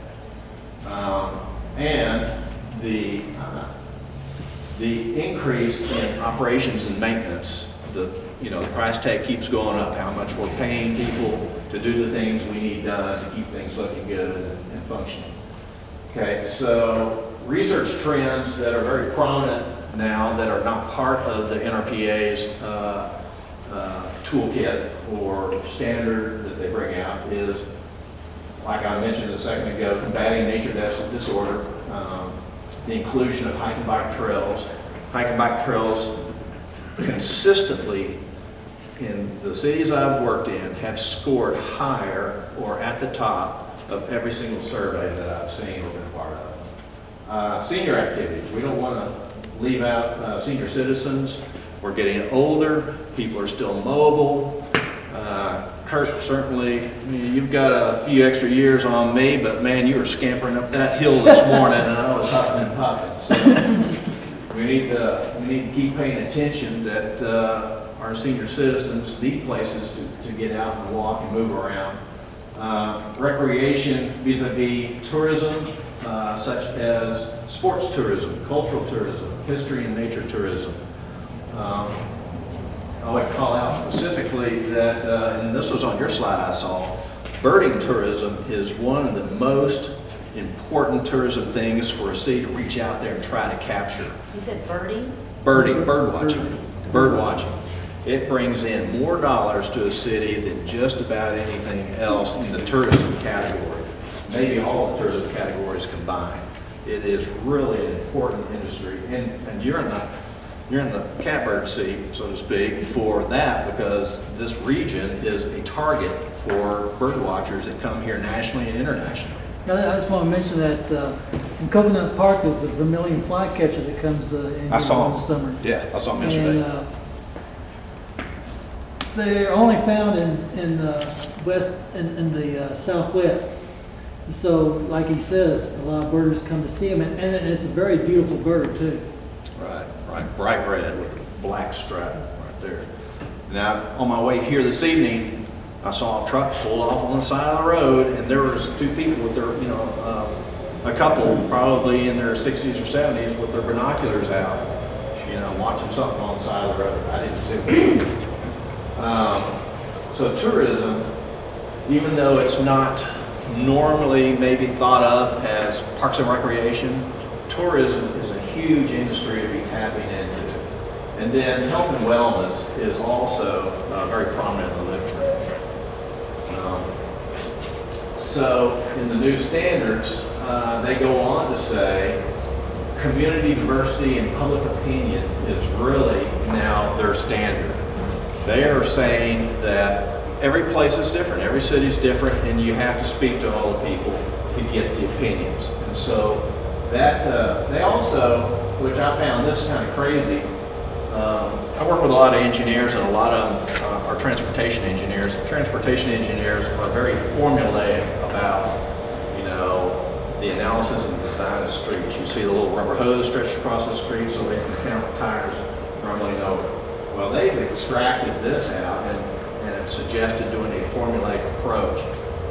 And the increase in operations and maintenance, the price tag keeps going up, how much we're paying people to do the things we need done to keep things looking good and functioning. Okay, so research trends that are very prominent now that are not part of the NRPA's toolkit or standard that they bring out is, like I mentioned a second ago, combating nature deficit disorder, the inclusion of hike and bike trails. Hike and bike trails consistently in the cities I've worked in have scored higher or at the top of every single survey that I've seen or been a part of. Senior activities. We don't want to leave out senior citizens. We're getting older. People are still mobile. Kurt, certainly, you've got a few extra years on me, but man, you were scampering up that hill this morning and I was huffing and puffing. So we need to keep paying attention that our senior citizens need places to get out and walk and move around. Recreation vis-a-vis tourism, such as sports tourism, cultural tourism, history and nature tourism. I would call out specifically that, and this was on your slide I saw, birding tourism is one of the most important tourism things for a city to reach out there and try to capture.
You said birding?
Birding, bird watching, bird watching. It brings in more dollars to a city than just about anything else in the tourism category. Maybe all the tourism categories combined. It is really an important industry, and you're in the catbird seat, so to speak, for that because this region is a target for bird watchers that come here nationally and internationally.
I just want to mention that in Coconut Park there's the vermilion flycatcher that comes in in the summer.
Yeah, I saw him yesterday.
And, they're only found in the west, in the southwest. So, like he says, a lot of birders come to see him, and it's a very beautiful bird too.
Right, bright red with a black stripe right there. Now, on my way here this evening, I saw a truck pull off on the side of the road, and there was two people with their, a couple probably in their 60s or 70s with their binoculars out, watching something on the side of the road. I didn't see it. So tourism, even though it's not normally maybe thought of as Parks and Recreation, tourism is a huge industry to be tapping into. And then health and wellness is also very prominent in the literature. So in the new standards, they go on to say community diversity and public opinion is really now their standard. They are saying that every place is different, every city is different, and you have to speak to all the people to get the opinions. And so that they also, which I found this kind of crazy, I work with a lot of engineers, and a lot of them are transportation engineers. Transportation engineers are very formulaic about, the analysis and design of streets. You see the little rubber hose stretched across the street so they can count the tires normally over. Well, they've extracted this out and have suggested doing a formulaic approach,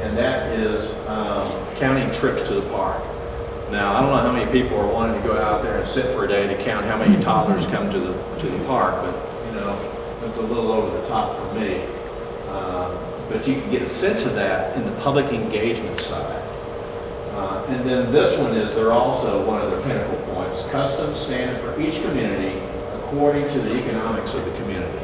and that is counting trips to the park. Now, I don't know how many people are wanting to go out there and sit for a day to count how many toddlers come to the park, but you know, it's a little over the top for me. But you can get a sense of that in the public engagement side. And then this one is, they're also one of their pinnacle points, custom standard for each community according to the economics of the community.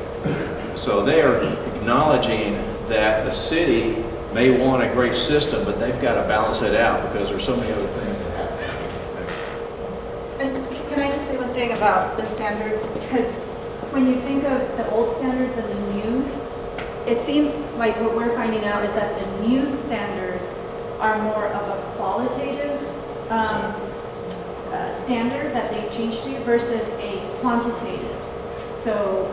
So they are acknowledging that the city may want a great system, but they've got to balance it out because there's so many other things that happen.
And can I just say one thing about the standards? Because when you think of the old standards and the new, it seems like what we're finding out is that the new standards are more of a qualitative standard that they changed to versus a quantitative. So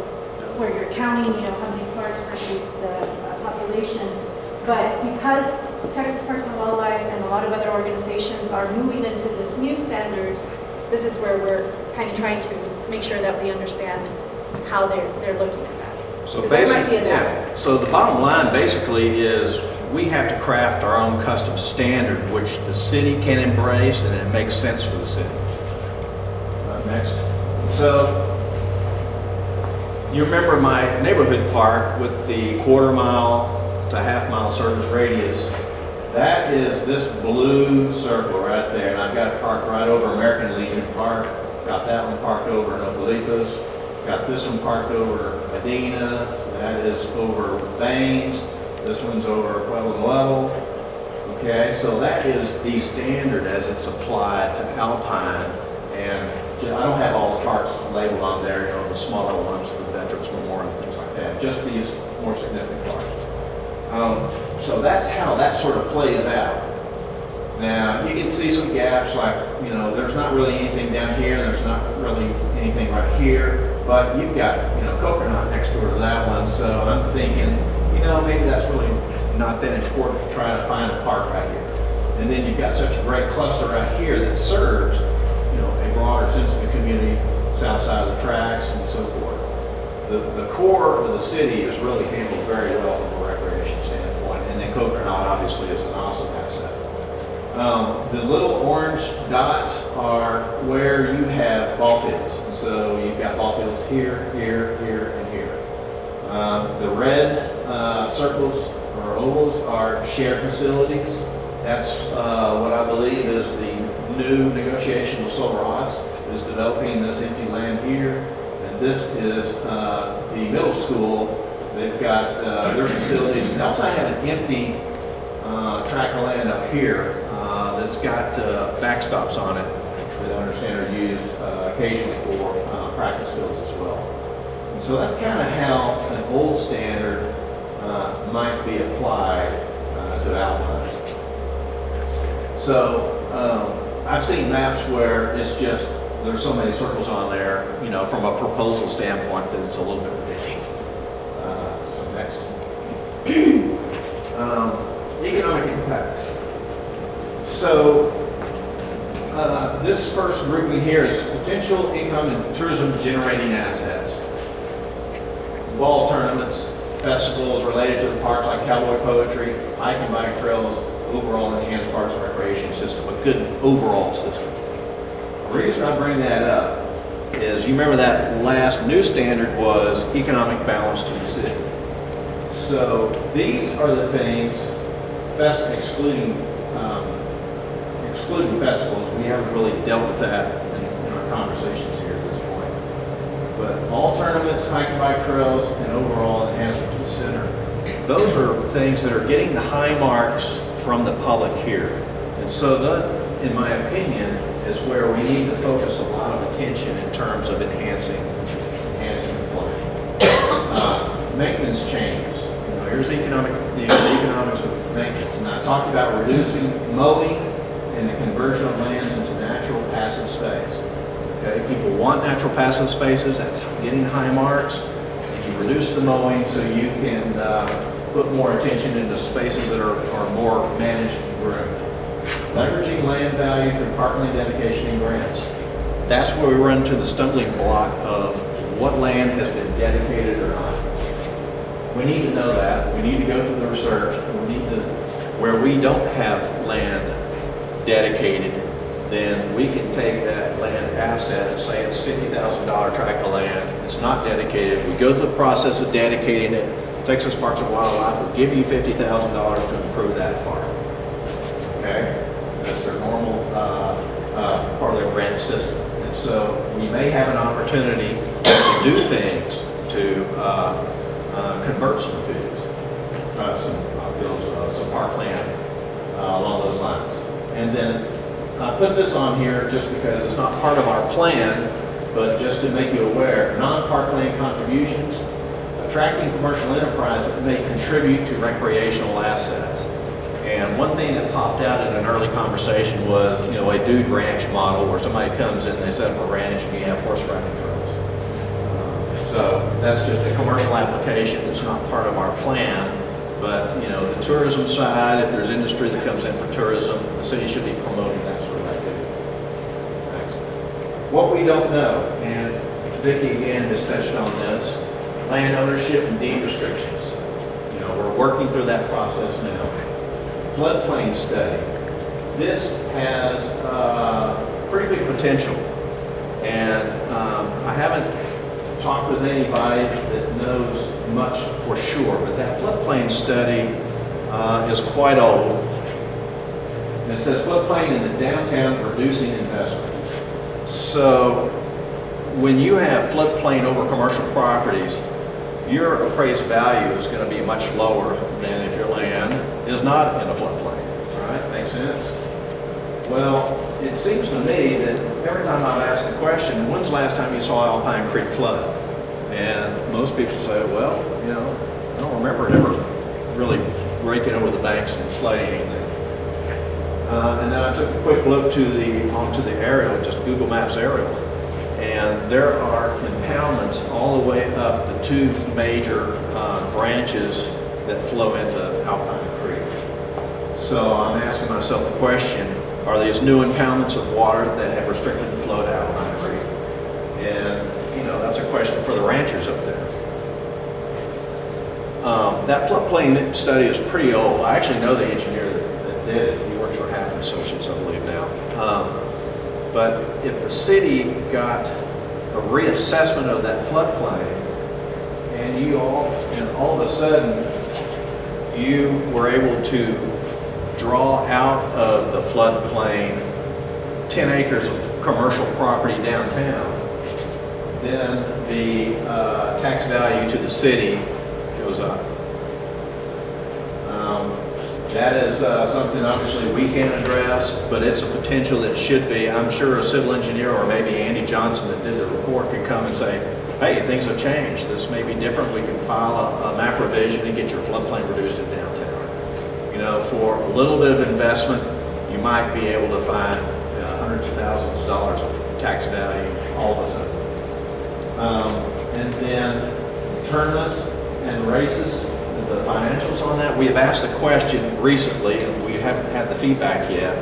where you're counting, how many parks versus the population. But because Texas Parks and Wildlife and a lot of other organizations are moving into this new standards, this is where we're kind of trying to make sure that we understand how they're looking at that.
So
'Cause there might be
basically,
a balance.
So the bottom line basically is we have to craft our own custom standard, which the city can embrace and it makes sense for the city. Next. So you remember my neighborhood park with the quarter-mile to half-mile service radius. That is this blue circle right there, and I've got it parked right over American Legion Park. Got that one parked over in Oblitos. Got this one parked over Medina. That is over Baines. This one's over Pueblo Nuevo. Okay, so that is the standard as it's applied to Alpine. And I don't have all the parks labeled on there, the smaller ones, the Veterans Memorial, things like that. Just these more significant parks. So that's how that sort of plays out. Now, you can see some gaps like, there's not really anything down here, there's not really anything right here, but you've got, Coconut next door to that one, so I'm thinking, maybe that's really not that important to try to find a park right here. And then you've got such a great cluster right here that serves, a broader sense of the community, south side of the tracks and so forth. The core of the city is really handled very well from a recreation standpoint, and then Coconut obviously is an awesome asset. The little orange dots are where you have ball fields. So you've got ball fields here, here, here, and here. The red circles or ovals are shared facilities. That's what I believe is the new negotiation with Silver Ox, is developing this empty land here. And this is the middle school. They've got their facilities. They also have an empty tract of land up here that's got backstops on it that I understand are used occasionally for practice fields as well. And so that's kind of how an old standard might be applied to Alpine. So I've seen maps where it's just, there's so many circles on there, from a proposal standpoint that it's a little bit ridiculous. So next. Economic impact. So this first grouping here is potential income and tourism generating assets. Ball tournaments, festivals related to the parks like cowboy poetry, hike and bike trails, overall enhanced parks and recreation system, a good overall system. The reason I bring that up is, you remember that last new standard was economic balance to the city. So these are the things, excluding festivals, we haven't really dealt with that in our conversations here at this point. But all tournaments, hike and bike trails, and overall enhancement to the center, those are things that are getting the high marks from the public here. And so that, in my opinion, is where we need to focus a lot of attention in terms of enhancing the plan. Maintenance changes. Here's the economics of maintenance. And I talked about reducing mowing and the conversion of lands into natural passive space. Okay, people want natural passive spaces. That's getting high marks. And you reduce the mowing so you can put more attention into spaces that are more managed and groomed. Leveraging land value through parkland dedication and grants. That's where we run into the stumbling block of what land has been dedicated or not. we need to know that. We need to go through the research. We need to, where we don't have land dedicated, then we can take that land asset, say it's $50,000 tract of land, it's not dedicated. We go through the process of dedicating it. Texas Parks and Wildlife will give you $50,000 to improve that park. Okay? That's their normal part of their grant system. And so we may have an opportunity to do things to convert some fields, some parkland along those lines. And then I put this on here just because it's not part of our plan, but just to make you aware, non-parkland contributions, attracting commercial enterprise that may contribute to recreational assets. And one thing that popped out in an early conversation was, a dude ranch model where somebody comes in, they set up a ranch and you have horse riding trails. So that's just a commercial application. It's not part of our plan. But, the tourism side, if there's industry that comes in for tourism, the city should be promoting that sort of activity. Thanks. What we don't know, and Vicki again has touched on this, land ownership and deed restrictions. We're working through that process now. Floodplain study. This has pretty big potential. And I haven't talked with anybody that knows much for sure, but that floodplain study is quite old. And it says floodplain in the downtown reducing investment. So when you have floodplain over commercial properties, your appraised value is going to be much lower than if your land is not in a floodplain. All right, makes sense? Well, it seems to me that every time I've asked the question, when's the last time you saw Alpine Creek flood? And most people say, well, I don't remember it ever really breaking over the banks and flooding anything. And then I took a quick look onto the aerial, just Google Maps aerial, and there are impoundments all the way up the two major branches that flow into Alpine Creek. So I'm asking myself the question, are these new impoundments of water that have restricted the flow to Alpine Creek? And, that's a question for the ranchers up there. That floodplain study is pretty old. I actually know the engineer that did it. He works for Half Associates, I believe, now. But if the city got a reassessment of that floodplain, and all of a sudden, you were able to draw out of the floodplain 10 acres of commercial property downtown, then the tax value to the city goes up. That is something obviously we can't address, but it's a potential that should be. I'm sure a civil engineer or maybe Andy Johnson that did the report could come and say, hey, things have changed. This may be different. We can file a map revision and get your floodplain reduced in downtown. For a little bit of investment, you might be able to find hundreds of thousands of dollars of tax value all of a sudden. And then tournaments and races, the financials on that, we have asked the question recently, and we haven't had the feedback yet.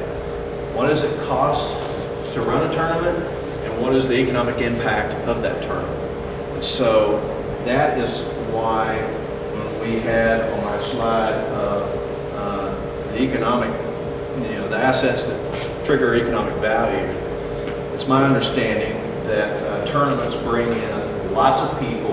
What does it cost to run a tournament, and what is the economic impact of that tournament? So that is why when we had on my slide the economic, the assets that trigger economic value, it's my understanding that tournaments bring in lots of people,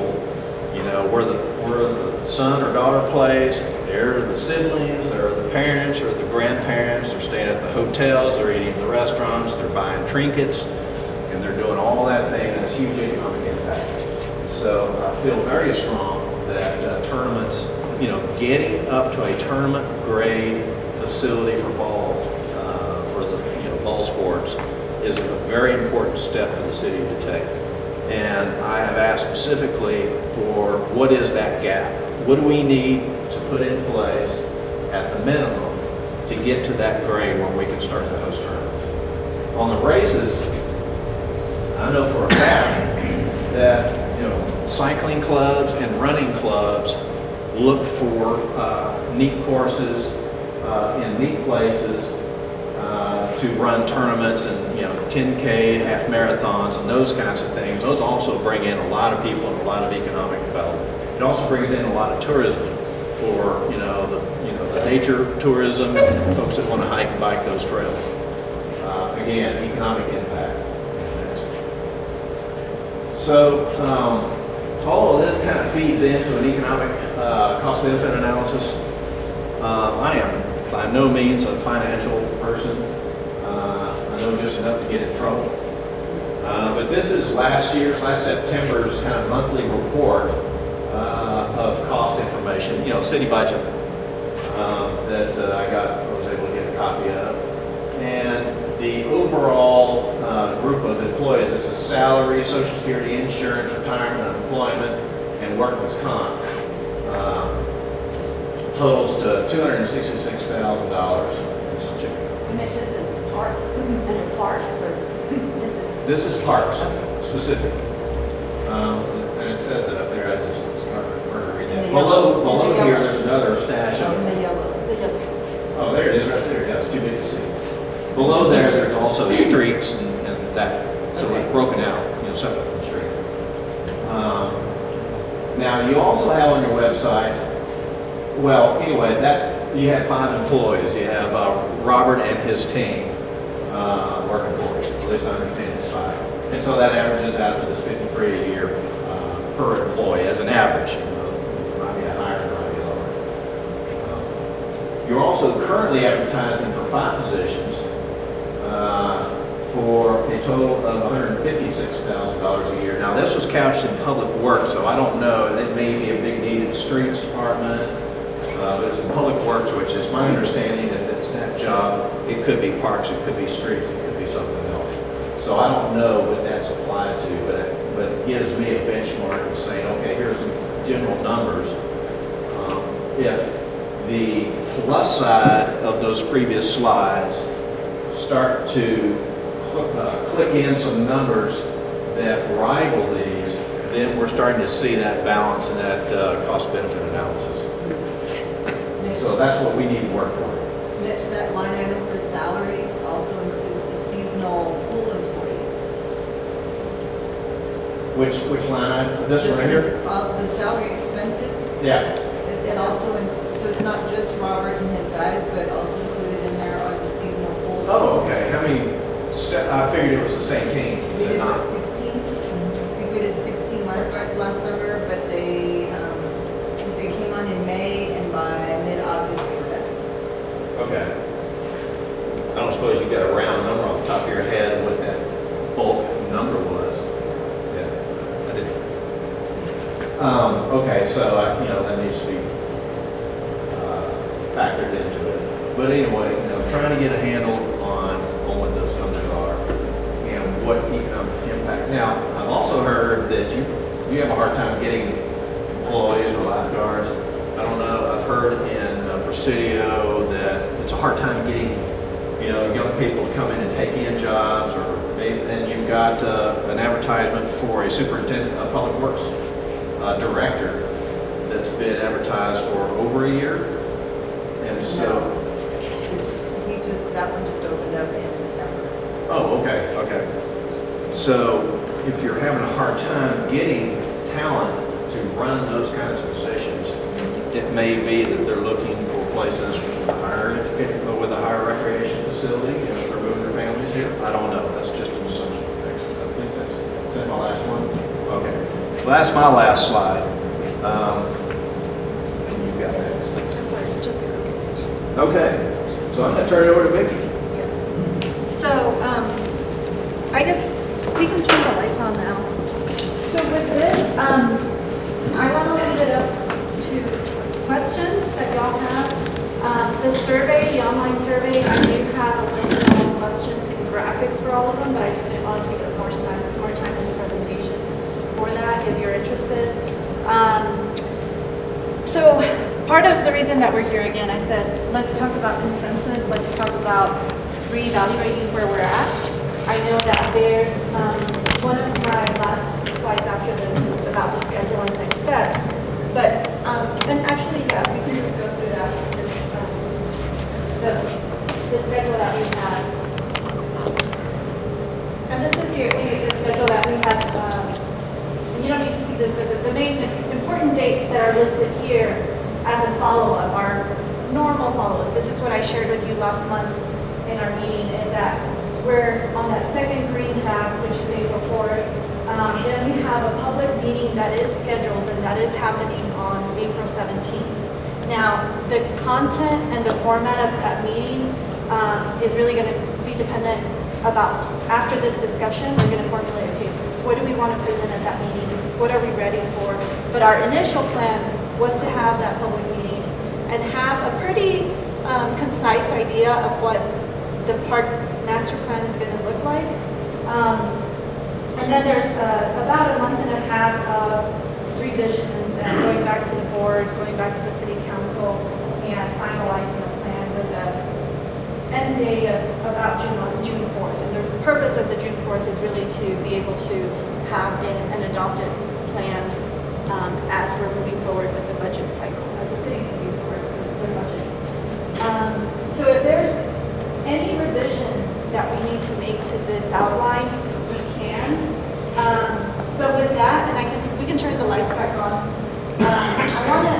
where the son or daughter plays, there are the siblings, there are the parents or the grandparents, they're staying at the hotels, they're eating at the restaurants, they're buying trinkets, and they're doing all that thing, and it's huge economic impact. So I feel very strong that tournaments, getting up to a tournament grade facility for ball, for the ball sports is a very important step for the city to take. And I have asked specifically for what is that gap? What do we need to put in place at the minimum to get to that grade where we can start to host tournaments? On the races, I know for a fact that cycling clubs and running clubs look for neat courses in neat places to run tournaments and 10K, half marathons, and those kinds of things. Those also bring in a lot of people and a lot of economic development. It also brings in a lot of tourism for, the nature tourism and folks that want to hike and bike those trails. Again, economic impact. So all of this kind of feeds into an economic cost-benefit analysis. I am by no means a financial person. I know just enough to get in trouble. But this is last September's kind of monthly report of cost information, city budget that I was able to get a copy of. And the overall group of employees, this is salary, Social Security, insurance, retirement, unemployment, and workman's comp, totals to $266,000.
Mitch, this is under parks, or this is?
This is parks specific. And it says it up there. I just started reading it. Below here, there's another stash of.
The yellow.
Oh, there it is, right there. Yeah, it's too big to see. Below there, there's also streets and that. So it's broken out, separate from street. Now, you also have on your website. Well, anyway, that you have 5 employees. You have Robert and his team working for you. At least I understand it's 5. And so that averages out to this $53 a year per employee as an average. It might be a higher, it might be lower. You're also currently advertising for 5 positions for a total of $156,000 a year. Now, this was couched in public works, so I don't know. It may be a big need in the streets department. But it's in public works, which is my understanding, if it's that job, it could be parks, it could be streets, it could be something else. So I don't know what that's applied to, but it gives me a benchmark of saying, okay, here's some general numbers. If the plus side of those previous slides start to click in some numbers that rival these, then we're starting to see that balance and that cost-benefit analysis. So that's what we need to work for.
Mitch, that line item for salaries also includes the seasonal pool employees.
Which line item? This one right here?
The salary expenses.
Yeah.
It also, so it's not just Robert and his guys, but also included in there are the seasonal pool.
Oh, okay. How many? I figured it was the same team.
We
Is it
did
not?
16. I think we did 16 lifeguards last summer, but they came on in May, and by mid-August we were done.
Okay. I don't suppose you got a round number off the top of your head what that bulk number was. Yeah, I didn't. Okay, so that needs to be factored into it. But anyway, trying to get a handle on what those numbers are and what economic impact. Now, I've also heard that you have a hard time getting employees or lifeguards. I don't know. I've heard in Presidio that it's a hard time getting, young people to come in and take in jobs, or then you've got an advertisement for a superintendent of public works director that's been advertised for over a year, and so.
That one just opened up in December.
Oh, okay. So if you're having a hard time getting talent to run those kinds of positions, it may be that they're looking for places with a higher recreation facility, if they're moving their families here. I don't know. That's just an assumption. I think is that my last one? Okay. Well, that's my last slide. You've got next.
That's right, just the cookie station.
Okay. So I'm going to turn it over to Vicki.
So, I guess we can turn the lights on now. So with this, I want to leave it up to questions that y'all have. The survey, the online survey, I do have a list of all questions and graphics for all of them, but I just didn't want to take up more time in the presentation for that, if you're interested. So part of the reason that we're here again, I said, let's talk about consensus, let's talk about reevaluating where we're at. I know that there's, one of my last slides after this is about the schedule and next steps. But, and actually, yeah, we can just go through that since the schedule that we had. And this is the schedule that we had, you don't need to see
this, but the main important dates that are listed here as a follow-up are normal follow-up. This is what I shared with you last month in our meeting, is that we're on that second green tab, which is April 4th. Then we have a public meeting that is scheduled, and that is happening on April 17th. Now, the content and the format of that meeting is really going to be dependent about, after this discussion, we're going to formulate, okay, what do we want to present at that meeting? What are we ready for? But our initial plan was to have that public meeting and have a pretty concise idea of what the park master plan is going to look like. And then there's about a month and a half of revisions and going back to the boards, going back to the city council, and finalizing a plan with an end date of about June 4th. And the purpose of the June 4th is really to be able to have an adopted plan as we're moving forward with the budget cycle, as the city's moving forward with the budget. So if there's any revision that we need to make to this outline, we can. But with that, and we can turn the lights back on. I want to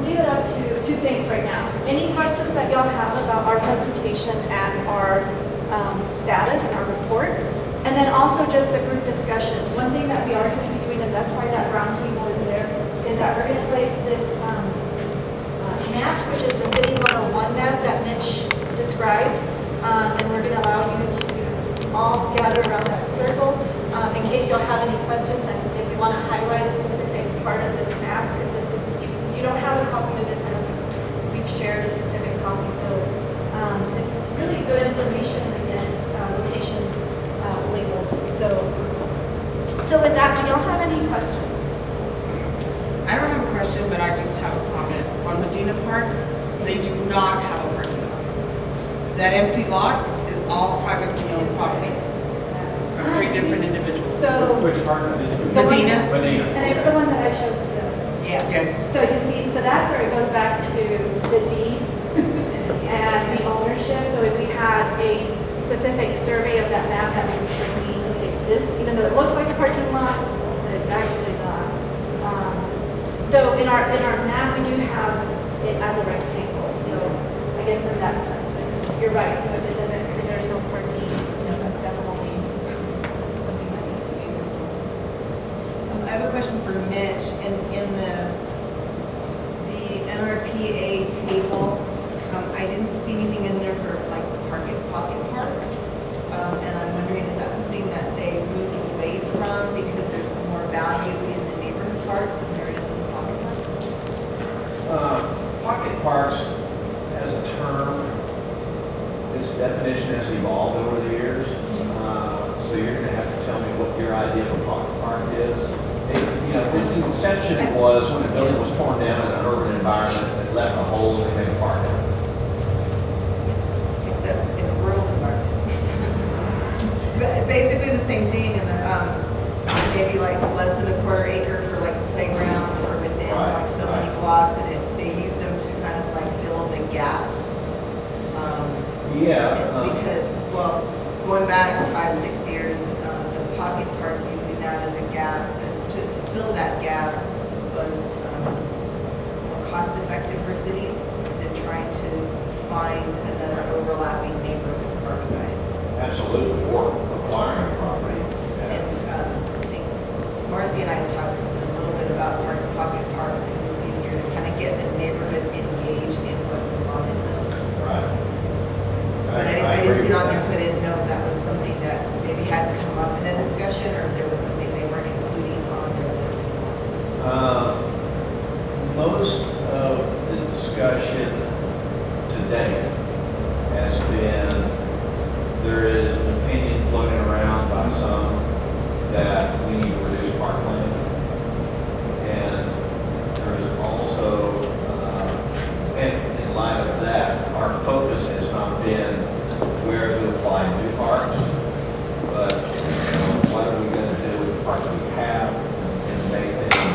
leave it up to two things right now. Any questions that y'all have about our presentation and our status and our report, and then also just the group discussion. One thing that we are going to be doing, and that's why that round table is there, is that we're going to place this map, which is the City 101 map that Mitch described, and we're going to allow you to all gather around that circle in case y'all have any questions, and if we want to highlight a specific part of this map, because this is, you don't have a copy of this, I don't think we've shared a specific copy, so it's really good information and it's location labeled. So with that, do y'all have any questions?
I don't have a question, but I just have a comment. On Medina Park, they do not have a parking lot. That empty lot is all privately owned property from 3 different individuals.
So,
Which part of it?
Medina?
and it's the one that I showed you.
Yes.
So you see, so that's where it goes back to the deed and the ownership. So if we had a specific survey of that map that would show me, okay, this, even though it looks like a parking lot, it's actually not. Though in our map, we do have it as a rectangle. So I guess from that sense, but you're right. So if it doesn't, if there's no parking, that's definitely something that needs to be worked on.
I have a question for Mitch. In the NRPA table, I didn't see anything in there for like pocket parks. And I'm wondering, is that something that they moved away from because there's more value in the neighborhood parks than there is in the pocket parks?
Pocket parks as a term, its definition has evolved over the years. So you're going to have to tell me what your idea of a pocket park is. Its inception was when a building was torn down in an urban environment that left a hole and made a park.
Except in a rural environment. But basically the same thing, and maybe like less than a quarter acre for like a playground for within like so many blocks, and they used them to kind of like fill the gaps. Because, well, going back 5-6 years, the pocket park using that as a gap, to fill that gap was more cost effective for cities than trying to find another overlapping neighborhood park size.
Absolutely, or acquiring property.
And I think Marcy and I talked a little bit about pocket parks because it's easier to kind of get the neighborhoods engaged in what goes on in those.
Right.
But I didn't see it on there, so I didn't know if that was something that maybe hadn't come up in a discussion or if there was something they weren't including on their listing.
Most of the discussion today has been, there is an opinion floating around by some that we need to reduce parkland. And there is also, and in light of that, our focus has not been where to apply new parks, but what are we going to do with the parks we have and make them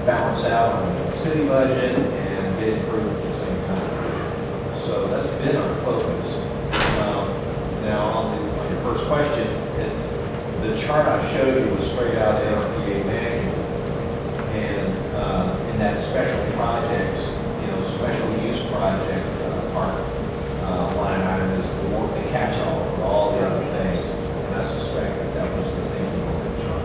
balance out on the city budget and get improved at the same time. So that's been our focus. Now, on your first question, the chart chart I showed you was straight out of NRPA manual. And in that special projects, special use project part line item is the catch-all for all the other things. And I suspect that was the thinking on the chart.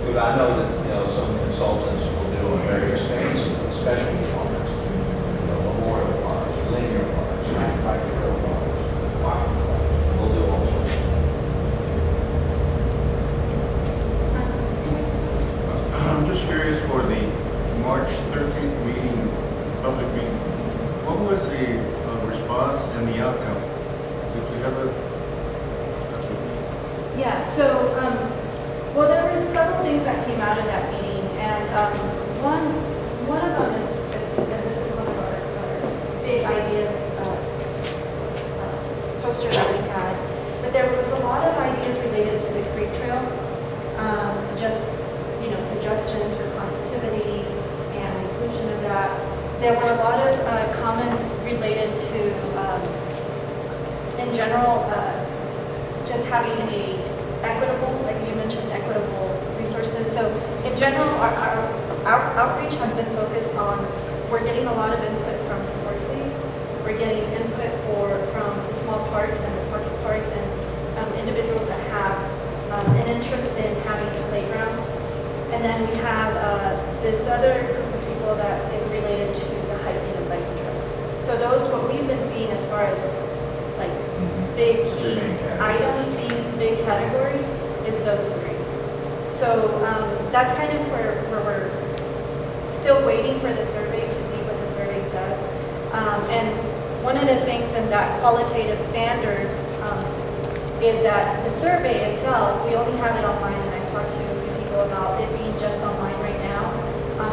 But I know that, some consultants will do a very expensive specialty parks, memorial parks, linear parks, bike trail parks, walking parks. We'll do all sorts of things.
I'm just curious for the March 13th meeting, public meeting, what was the response and the outcome? Did you have a?
Yeah, so, well, there were several things that came out of that meeting, and one of them is, and this is one of our big ideas poster that we had, but there was a lot of ideas related to the creek trail, just, suggestions for connectivity and inclusion of that. There were a lot of comments related to, in general, just having a equitable, like you mentioned, equitable resources. So in general, our outreach has been focused on, we're getting a lot of input from the sports leagues. We're getting input from the small parks and the parking parks and individuals that have an interest in having playgrounds. And then we have this other group of people that is related to the hiking and biking trails. So those, what we've been seeing as far as like big key items being big categories is those three. So that's kind of where we're still waiting for the survey to see what the survey says. And one of the things in that qualitative standards is that the survey itself, we only have it online, and I've talked to a few people about it being just online right now.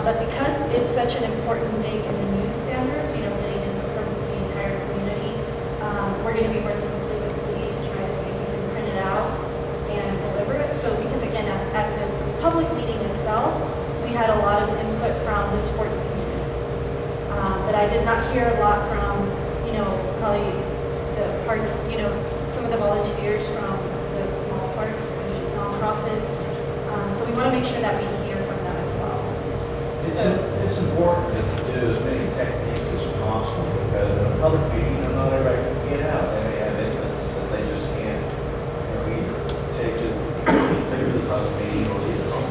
But because it's such an important link in the news standards, getting input from the entire community, we're going to be working closely with the city to try to see if we can print it out and deliver it. So because again, at the public meeting itself, we had a lot of input from the sports community. But I did not hear a lot from, probably the parks, some of the volunteers from the small parks, the nonprofits. So we want to make sure that we hear from them as well.
It's important to do as many techniques as possible because in a public meeting, not everybody can get out. They may have inputs that they just can't, either take to the public meeting or leave it on.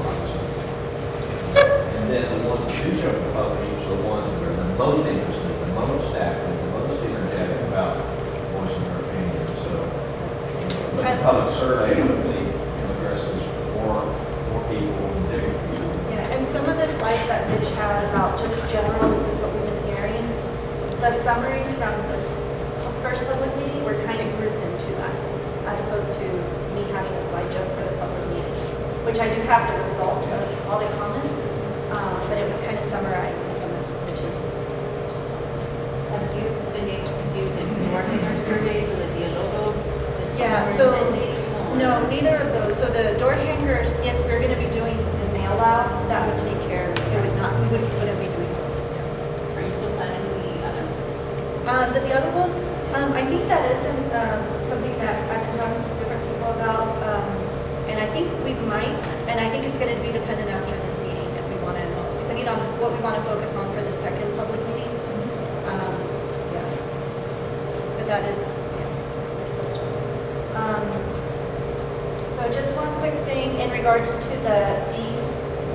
And then the ones that do show up at the public meetings are the ones that are the most interested, the most active, the most energetic about voicing their opinion. So, but the public survey hopefully addresses more people and different people.
Yeah, and some of the slides that Mitch had about just general, this is what we've been hearing. The summaries from the first public meeting were kind of grouped into that, as opposed to me having a slide just for the public meeting, which I do have the results of all the comments, but it was kind of summarized in some of which is
Have you been able to do the door-hanger surveys or the Villalobos?
Yeah, so, no, neither of those. So the door hangers, if we're going to be doing the mail out, that would take care, it would not, we wouldn't be doing those.
Are you still planning the other?
The Villalobos, I think that isn't something that I've been talking to different people about, and I think we might, and I think it's going to be dependent after this meeting if we want to, depending on what we want to focus on for the second public meeting. Yeah. But that is, yeah, good question. So just one quick thing in regards to the deeds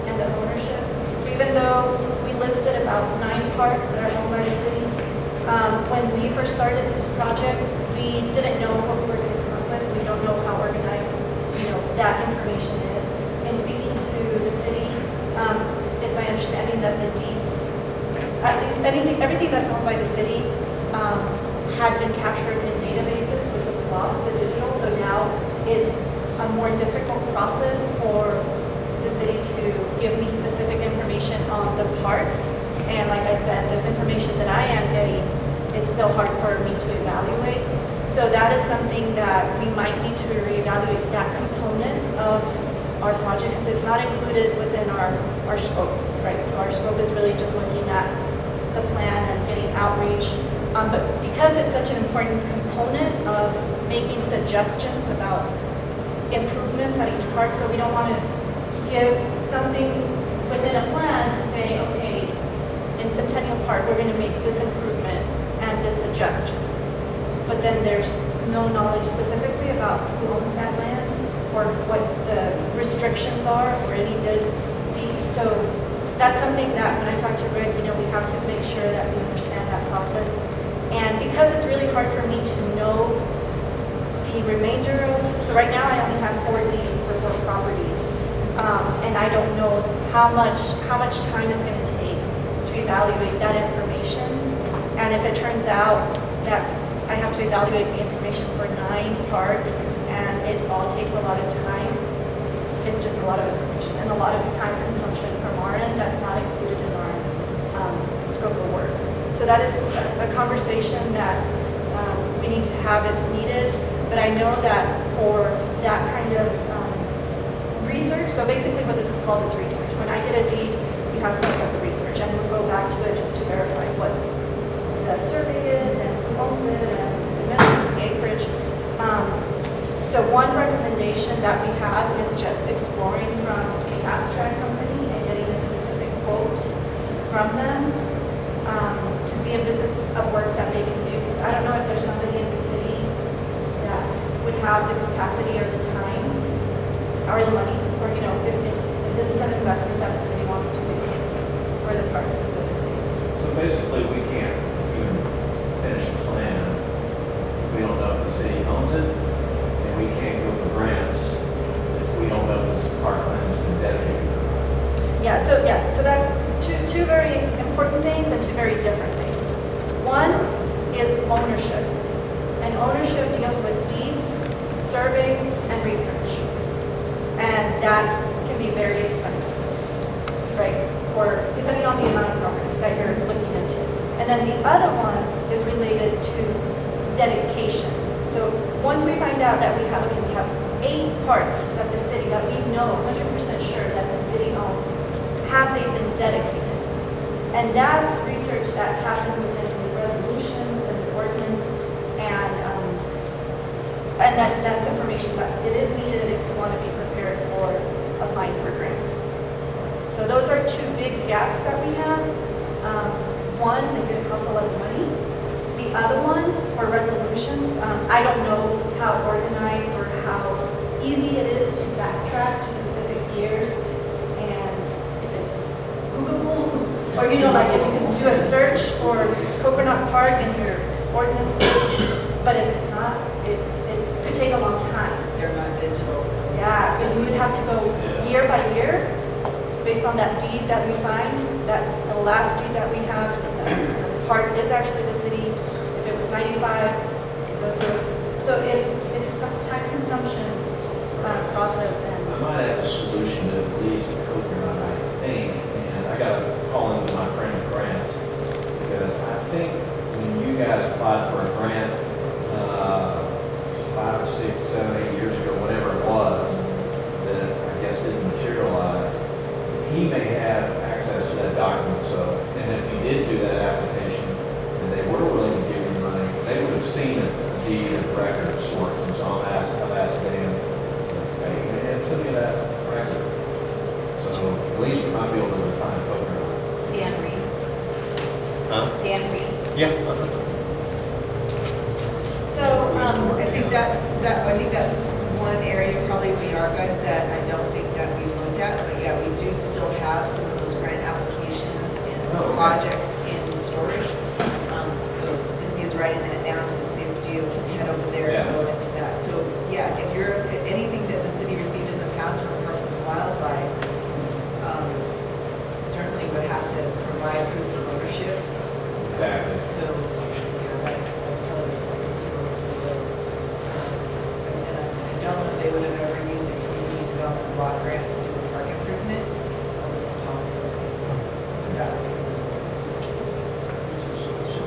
and the ownership. So even though we listed about 9 parks that are owned by the city, when we first started this project, we didn't know what we were going to come up with. We don't know how organized, that information is. And speaking to the city, it's my understanding that the deeds, at least everything that's owned by the city, had been captured in databases, which was lost, the digital. So now it's a more difficult process for the city to give me specific information on the parks. And like I said, the information that I am getting, it's still hard for me to evaluate. So that is something that we might need to reevaluate that component of our project because it's not included within our scope, right? So our scope is really just looking at the plan and getting outreach. But because it's such an important component of making suggestions about improvements at each park, so we don't want to give something within a plan to say, okay, in Centennial Park, we're going to make this improvement and this suggestion. But then there's no knowledge specifically about who owns that land or what the restrictions are or any deed. So that's something that when I talk to Rick, we have to make sure that we understand that process. And because it's really hard for me to know the remainder of, so right now I only have 4 deeds for 4 properties. And I don't know how much time it's going to take to evaluate that information. And if it turns out that I have to evaluate the information for 9 parks and it all takes a lot of time, it's just a lot of information and a lot of time consumption from our end that's not included in our scope of work. So that is a conversation that we need to have if needed. But I know that for that kind of research, so basically what this is called is research. When I get a deed, you have to look at the research and we'll go back to it just to verify what the survey is and who owns it and the dimensions, the acreage. So one recommendation that we have is just exploring from the abstract company and getting a specific quote from them to see if this is a work that they can do. Because I don't know if there's somebody in the city that would have the capacity or the time or the money, or if this is an investment that the city wants to do for the park specifically.
So basically, we can't even finish a plan if we don't know if the city owns it, and we can't go for grants if we don't know if this park plan has been dedicated.
So that's two very important things and 2 very different things. One is ownership, and ownership deals with deeds, surveys, and research. And that can be very expensive, right? Or depending on the amount of properties that you're looking into. And then the other one is related to dedication. So once we find out that we have 8 parks that the city, that we know 100% sure that the city owns, have they been dedicated? And that's research that happens within the resolutions and the ordinance, and that's information that it is needed if you want to be prepared for applying for grants. So those are 2 big gaps that we have. One is going to cost a lot of money. The other one, for resolutions, I don't know how organized or how easy it is to backtrack to specific years, and if it's Googleable, or like if you can do a search for Coconut Park in your ordinances, but if it's not, it could take a long time.
They're not digital.
Yeah, so you would have to go year by year based on that deed that we find, that the last deed that we have, the park is actually the city. If it was 95, go through. So it's a time consumption process. And
I might have a solution to at least Coconut, I think, and I got to call into my friend Grant, because I think when you guys applied for a grant 5, 6, 7, 8 years ago, whatever it was, that I guess didn't materialize, he may have access to that document. So, and if you did do that application and they were willing to give you money, they would have seen a deed of record of sorts. And so I've asked Dan, hey, man, send me that record. So at least we might be able to find Coconut.
Dan Reese.
Huh?
Dan Reese.
Yeah.
So, I think that's one area probably we archives that I don't think that we looked at, but yeah, we do still have some of those grant applications and projects in storage. So Cynthia's writing that down to see if Gio can head over there and go into that. So yeah, if you're, anything that the city received in the past from Parks and Wildlife, certainly would have to provide proof of ownership.
Exactly.
So, that's probably zero for those. And I don't know if they would have ever used a community development block grant to do a park improvement. It's a possibility.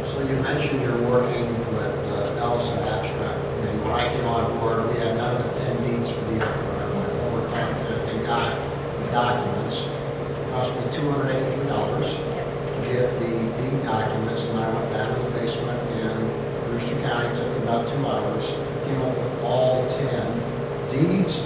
So you mentioned you're working with Ellison Abstract. And when I came on board, we had none of the 10 deeds for the former tenant. They got the documents. It cost me $283 to get the deed documents, and I went down to the basement in Brewster County. It took me about 2 hours. Came up with all 10 deeds,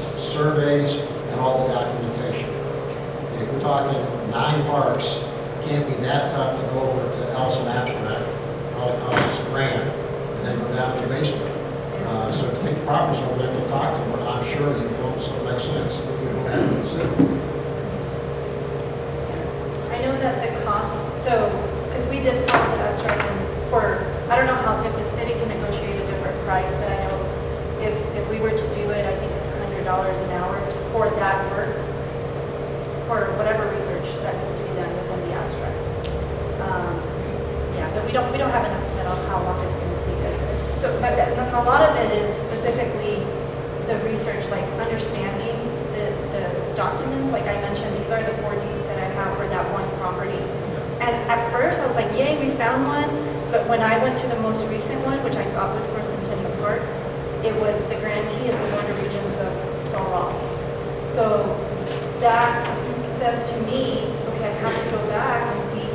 down to the basement. So if you take the properties over there, we'll talk to them, but I'm sure you don't, so it makes sense if you don't have it in the city.
I know that the cost, so, because we did come to that striking for, I don't know how, if the city can negotiate a different price, but I know if we were to do it, I think it's $100 an hour for that work, for whatever research that needs to be done within the abstract. Yeah, but we don't have an estimate on how long it's going to take us. So, but a lot of it is specifically the research, like understanding the documents. Like I mentioned, these are the 4 deeds that I have for that one property. And at first I was like, yay, we found one. But when I went to the most recent one, which I thought was for Centennial Park, it was the grantee is the Board of Regents of St. Ross. So that says to me, okay, I have to go back and see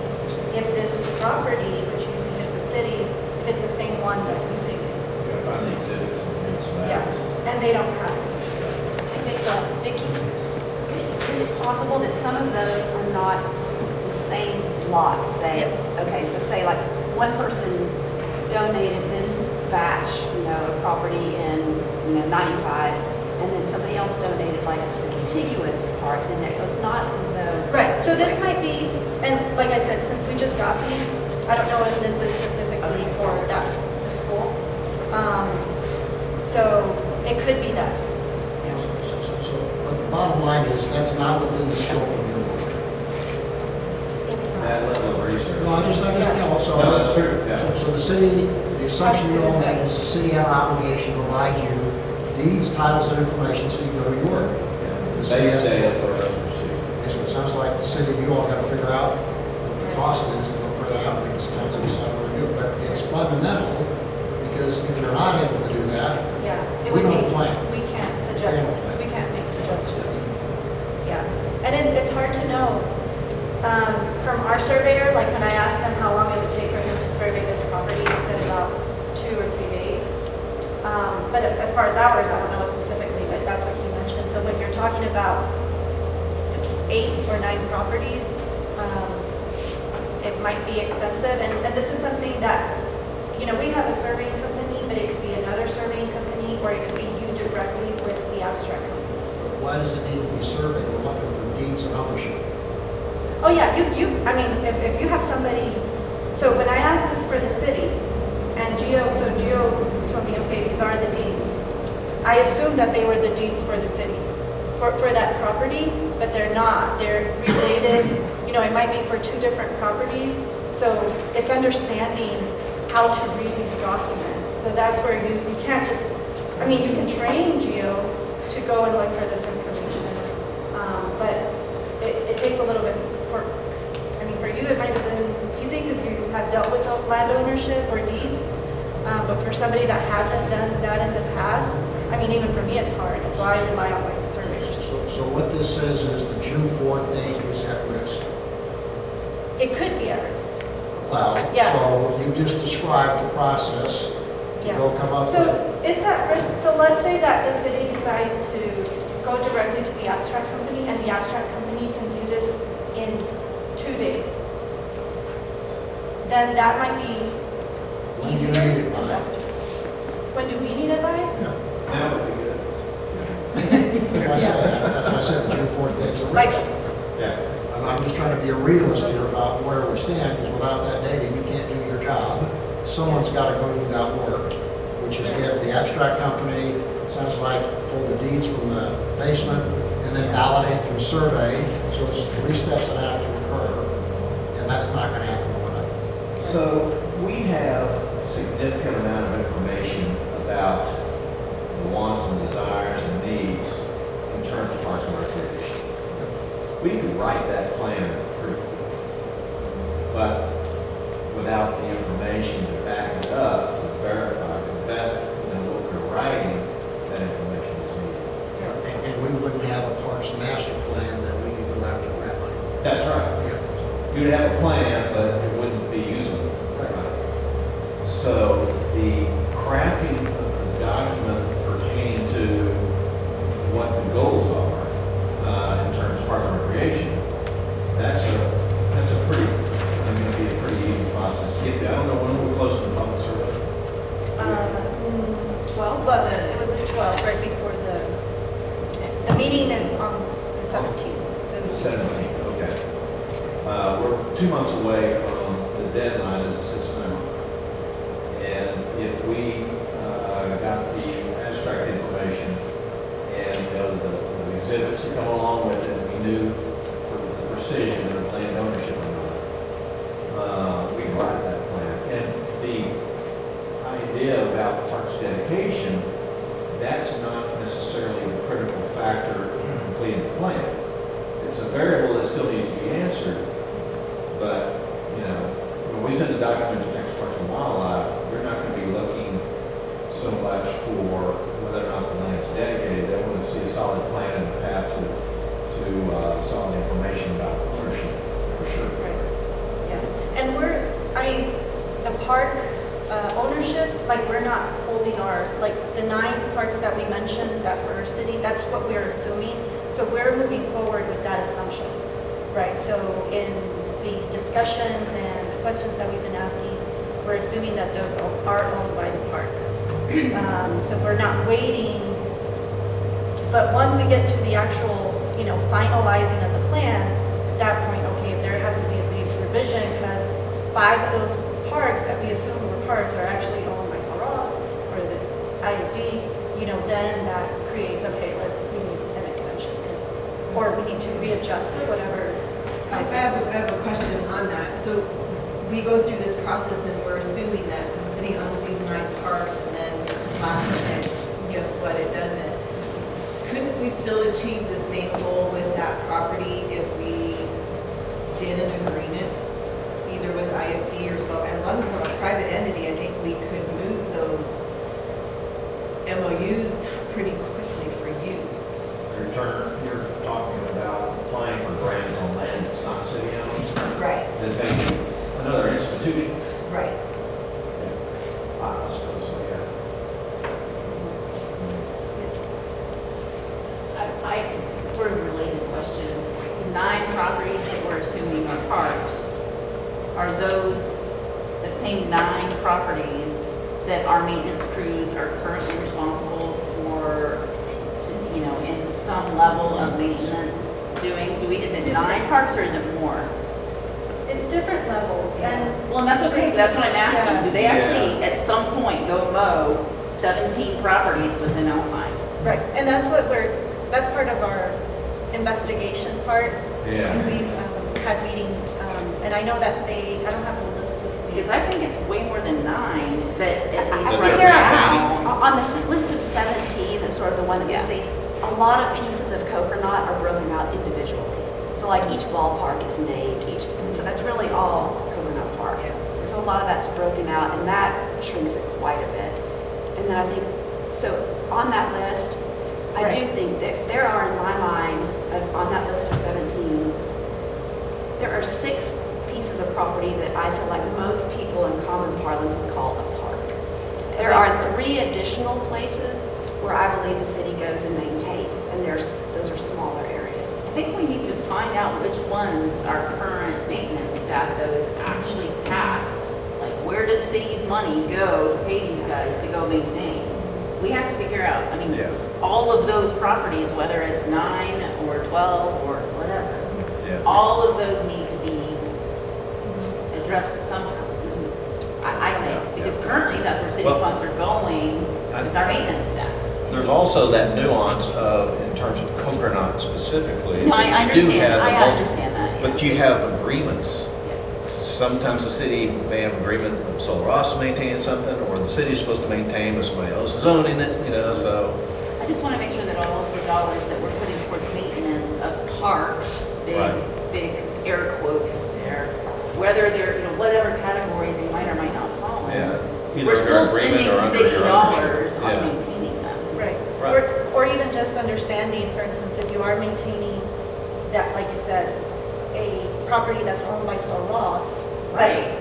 if this property, which you think is the city's, if it's the same one that we think it is.
You gotta find the exhibits and some
Yeah,
maps.
and they don't have it.
Vicki, is it possible that some of those are not the same lot, say?
Yes.
Okay, so say like one person donated this batch, of property in, 95, and then somebody else donated like the contiguous part to the next, so it's not as though.
Right, so this might be, and like I said, since we just got these, I don't know if this is specifically for that, the school. So it could be that.
But the bottom line is, that's not within the scope of your work.
It's
That
not.
level of research.
No, I just, so.
No, that's true, yeah.
So the city, the assumption you all make is the city had an obligation to provide you deeds, titles, and information so you can go to your work. The city
Base
has-
data for us to see.
So it sounds like the city, you all gotta figure out what the cost is to go further out, because council decide what to do, but it's fundamental, because if you're not able to do that,
Yeah, it
we
would
don't
be,
plan.
we can't
We
suggest,
don't plan.
we can't make suggestions. Yeah, and it's hard to know. From our surveyor, like when I asked him how long it would take for him to survey this property, he said about 2 or 3 days. But as far as hours, I don't know specifically, but that's what he mentioned. So when you're talking about 8 or 9 properties, it might be expensive. And this is something that, we have a surveying company, but it could be another surveying company, or it could be you directly with the abstract company.
But why does it need to be surveyed? We're looking for deeds and ownership.
Oh, yeah, I mean, if you have somebody, so when I asked this for the city, and Gio told me, okay, these are the deeds. I assumed that they were the deeds for the city, for that property, but they're not. They're related, it might be for 2 different properties. So it's understanding how to read these documents. So that's where you can't just, you can train Gio to go and look for this information. But it takes a little bit for you, it might have been easy because you have dealt with land ownership or deeds. But for somebody that hasn't done that in the past, even for me, it's hard. So I rely on my surveyors.
So what this says is the June 4th date is at risk.
It could be at risk.
Well,
Yeah.
so you just described the process to
Yeah.
go come up
So
with.
it's at risk. So let's say that the city decides to go directly to the abstract company, and the abstract company can do this in 2 days. Then that might be
When do you
easier.
need it by?
and faster. When do we need it by?
Now would be good.
That's why I said the June 4th date's a
Like,
risk.
Yeah.
I'm just trying to be a realist here about where we stand, because without that data, you can't do your job. Someone's got to go do that work, which is get the abstract company, sounds like, pull the deeds from the basement, and then validate through survey. So it's 3 steps that have to occur, and that's not going to happen overnight.
So we have a significant amount of information about the wants and desires and needs in terms of parks and recreation. We can write that plan pretty quickly, but without the information to back it up, to verify that, what we're writing, that information is needed.
And we wouldn't have a parks master plan that we could go after grant money.
That's right.
Yeah.
You'd have a plan, but it wouldn't be usable. So the crafting of the document pertaining to what the goals are in terms of parks and recreation, that's a pretty, going to be a pretty easy process to get there. I don't know when we're close to the public survey.
meeting is on the 17th.
The 17th, okay. We're 2 months away from the deadline as it sits now. And if we got the abstract information and the exhibits that come along with it, we knew with the precision of land ownership or not, we can write that plan. And the idea about parks dedication, that's not necessarily the critical factor in completing the plan. It's a variable that still needs to be answered, but, you know, when we send a document to Texas Parks and Wildlife, we're not going to be looking so much for whether or not the land is dedicated. They want to see a solid plan and a path to solid information about ownership, for sure.
Right. Yeah. And the park ownership, like we're not holding our, like the 9 parks that we mentioned that were city, that's what we're assuming. So we're moving forward with that assumption, right? So in the discussions and the questions that we've been asking, we're assuming that those are owned by the park. So we're not waiting, but once we get to the actual, finalizing of the plan, at that point, okay, there has to be a big revision because 5 of those parks that we assume were parks are actually owned by St. Ross or the ISD, then that creates, okay, we need an extension or we need to readjust whatever.
I have a question on that. So we go through this process and we're assuming that the city owns these 9 parks and then last minute, guess what, it doesn't. Couldn't we still achieve the same goal with that property if we did an agreement, either with ISD or so? As long as it's a private entity, I think we could move those MOUs pretty quickly for use.
You're talking about applying for grants on land that's not city owned?
Right.
Then maybe another institution?
Right.
I suppose so, yeah.
I sort of related question. The 9 properties that we're assuming are parks, are those the same 9 properties that our maintenance crews are currently responsible for, in some level of maintenance doing? Is it 9 parks or is it more?
It's different levels and.
Well, and that's okay, that's what I'm asking.
Yeah.
Do they actually, at some point, go mow 17 properties within Alpine?
Right, and that's part of our investigation part.
Yeah.
Because we've had meetings, and I know that I don't have the list with me.
Because I think it's way more than 9, but at least
So
right
they're
now.
On the list of 17, that's sort of the one that we
Yeah.
see, a lot of pieces of coconut are broken out individually. So like each ballpark is named, so that's really all Coconut Park. So a lot of that's broken out and that shrinks it quite a bit. And then I think, so on that list, I do think that there are in my mind, on that list of 17, there are 6 pieces of property that I feel like most people in common parlance would call a park. There are 3 additional places where I believe the city goes and maintains, and those are smaller areas.
I think we need to find out which ones our current maintenance staff, though, is actually tasked. Like, where does city money go to pay these guys to go maintain? We have to figure out, all of those properties, whether it's 9 or 12 or whatever, all of those need to be addressed somehow. I think, because currently that's where city funds are going with our maintenance staff.
There's also that nuance of, in terms of Coconut specifically.
No, I
that you do
understand.
have the
I
multi-
understand that, yeah.
But you have agreements. Sometimes the city may have agreement with Sol Ross maintaining something, or the city's supposed to maintain, but somebody else is owning it, so.
I just want to make sure that all of the dollars that we're putting towards maintenance of parks, big air quotes there, whether they're, whatever category they might or might not fall in.
Yeah. Either
We're still
under agreement
spending
or under
city
your
dollars
ownership.
on
Yeah.
maintaining them.
Right.
Right.
Or even just understanding, for instance, if you are maintaining that, like you said, a property that's owned by Sol Ross,
Right.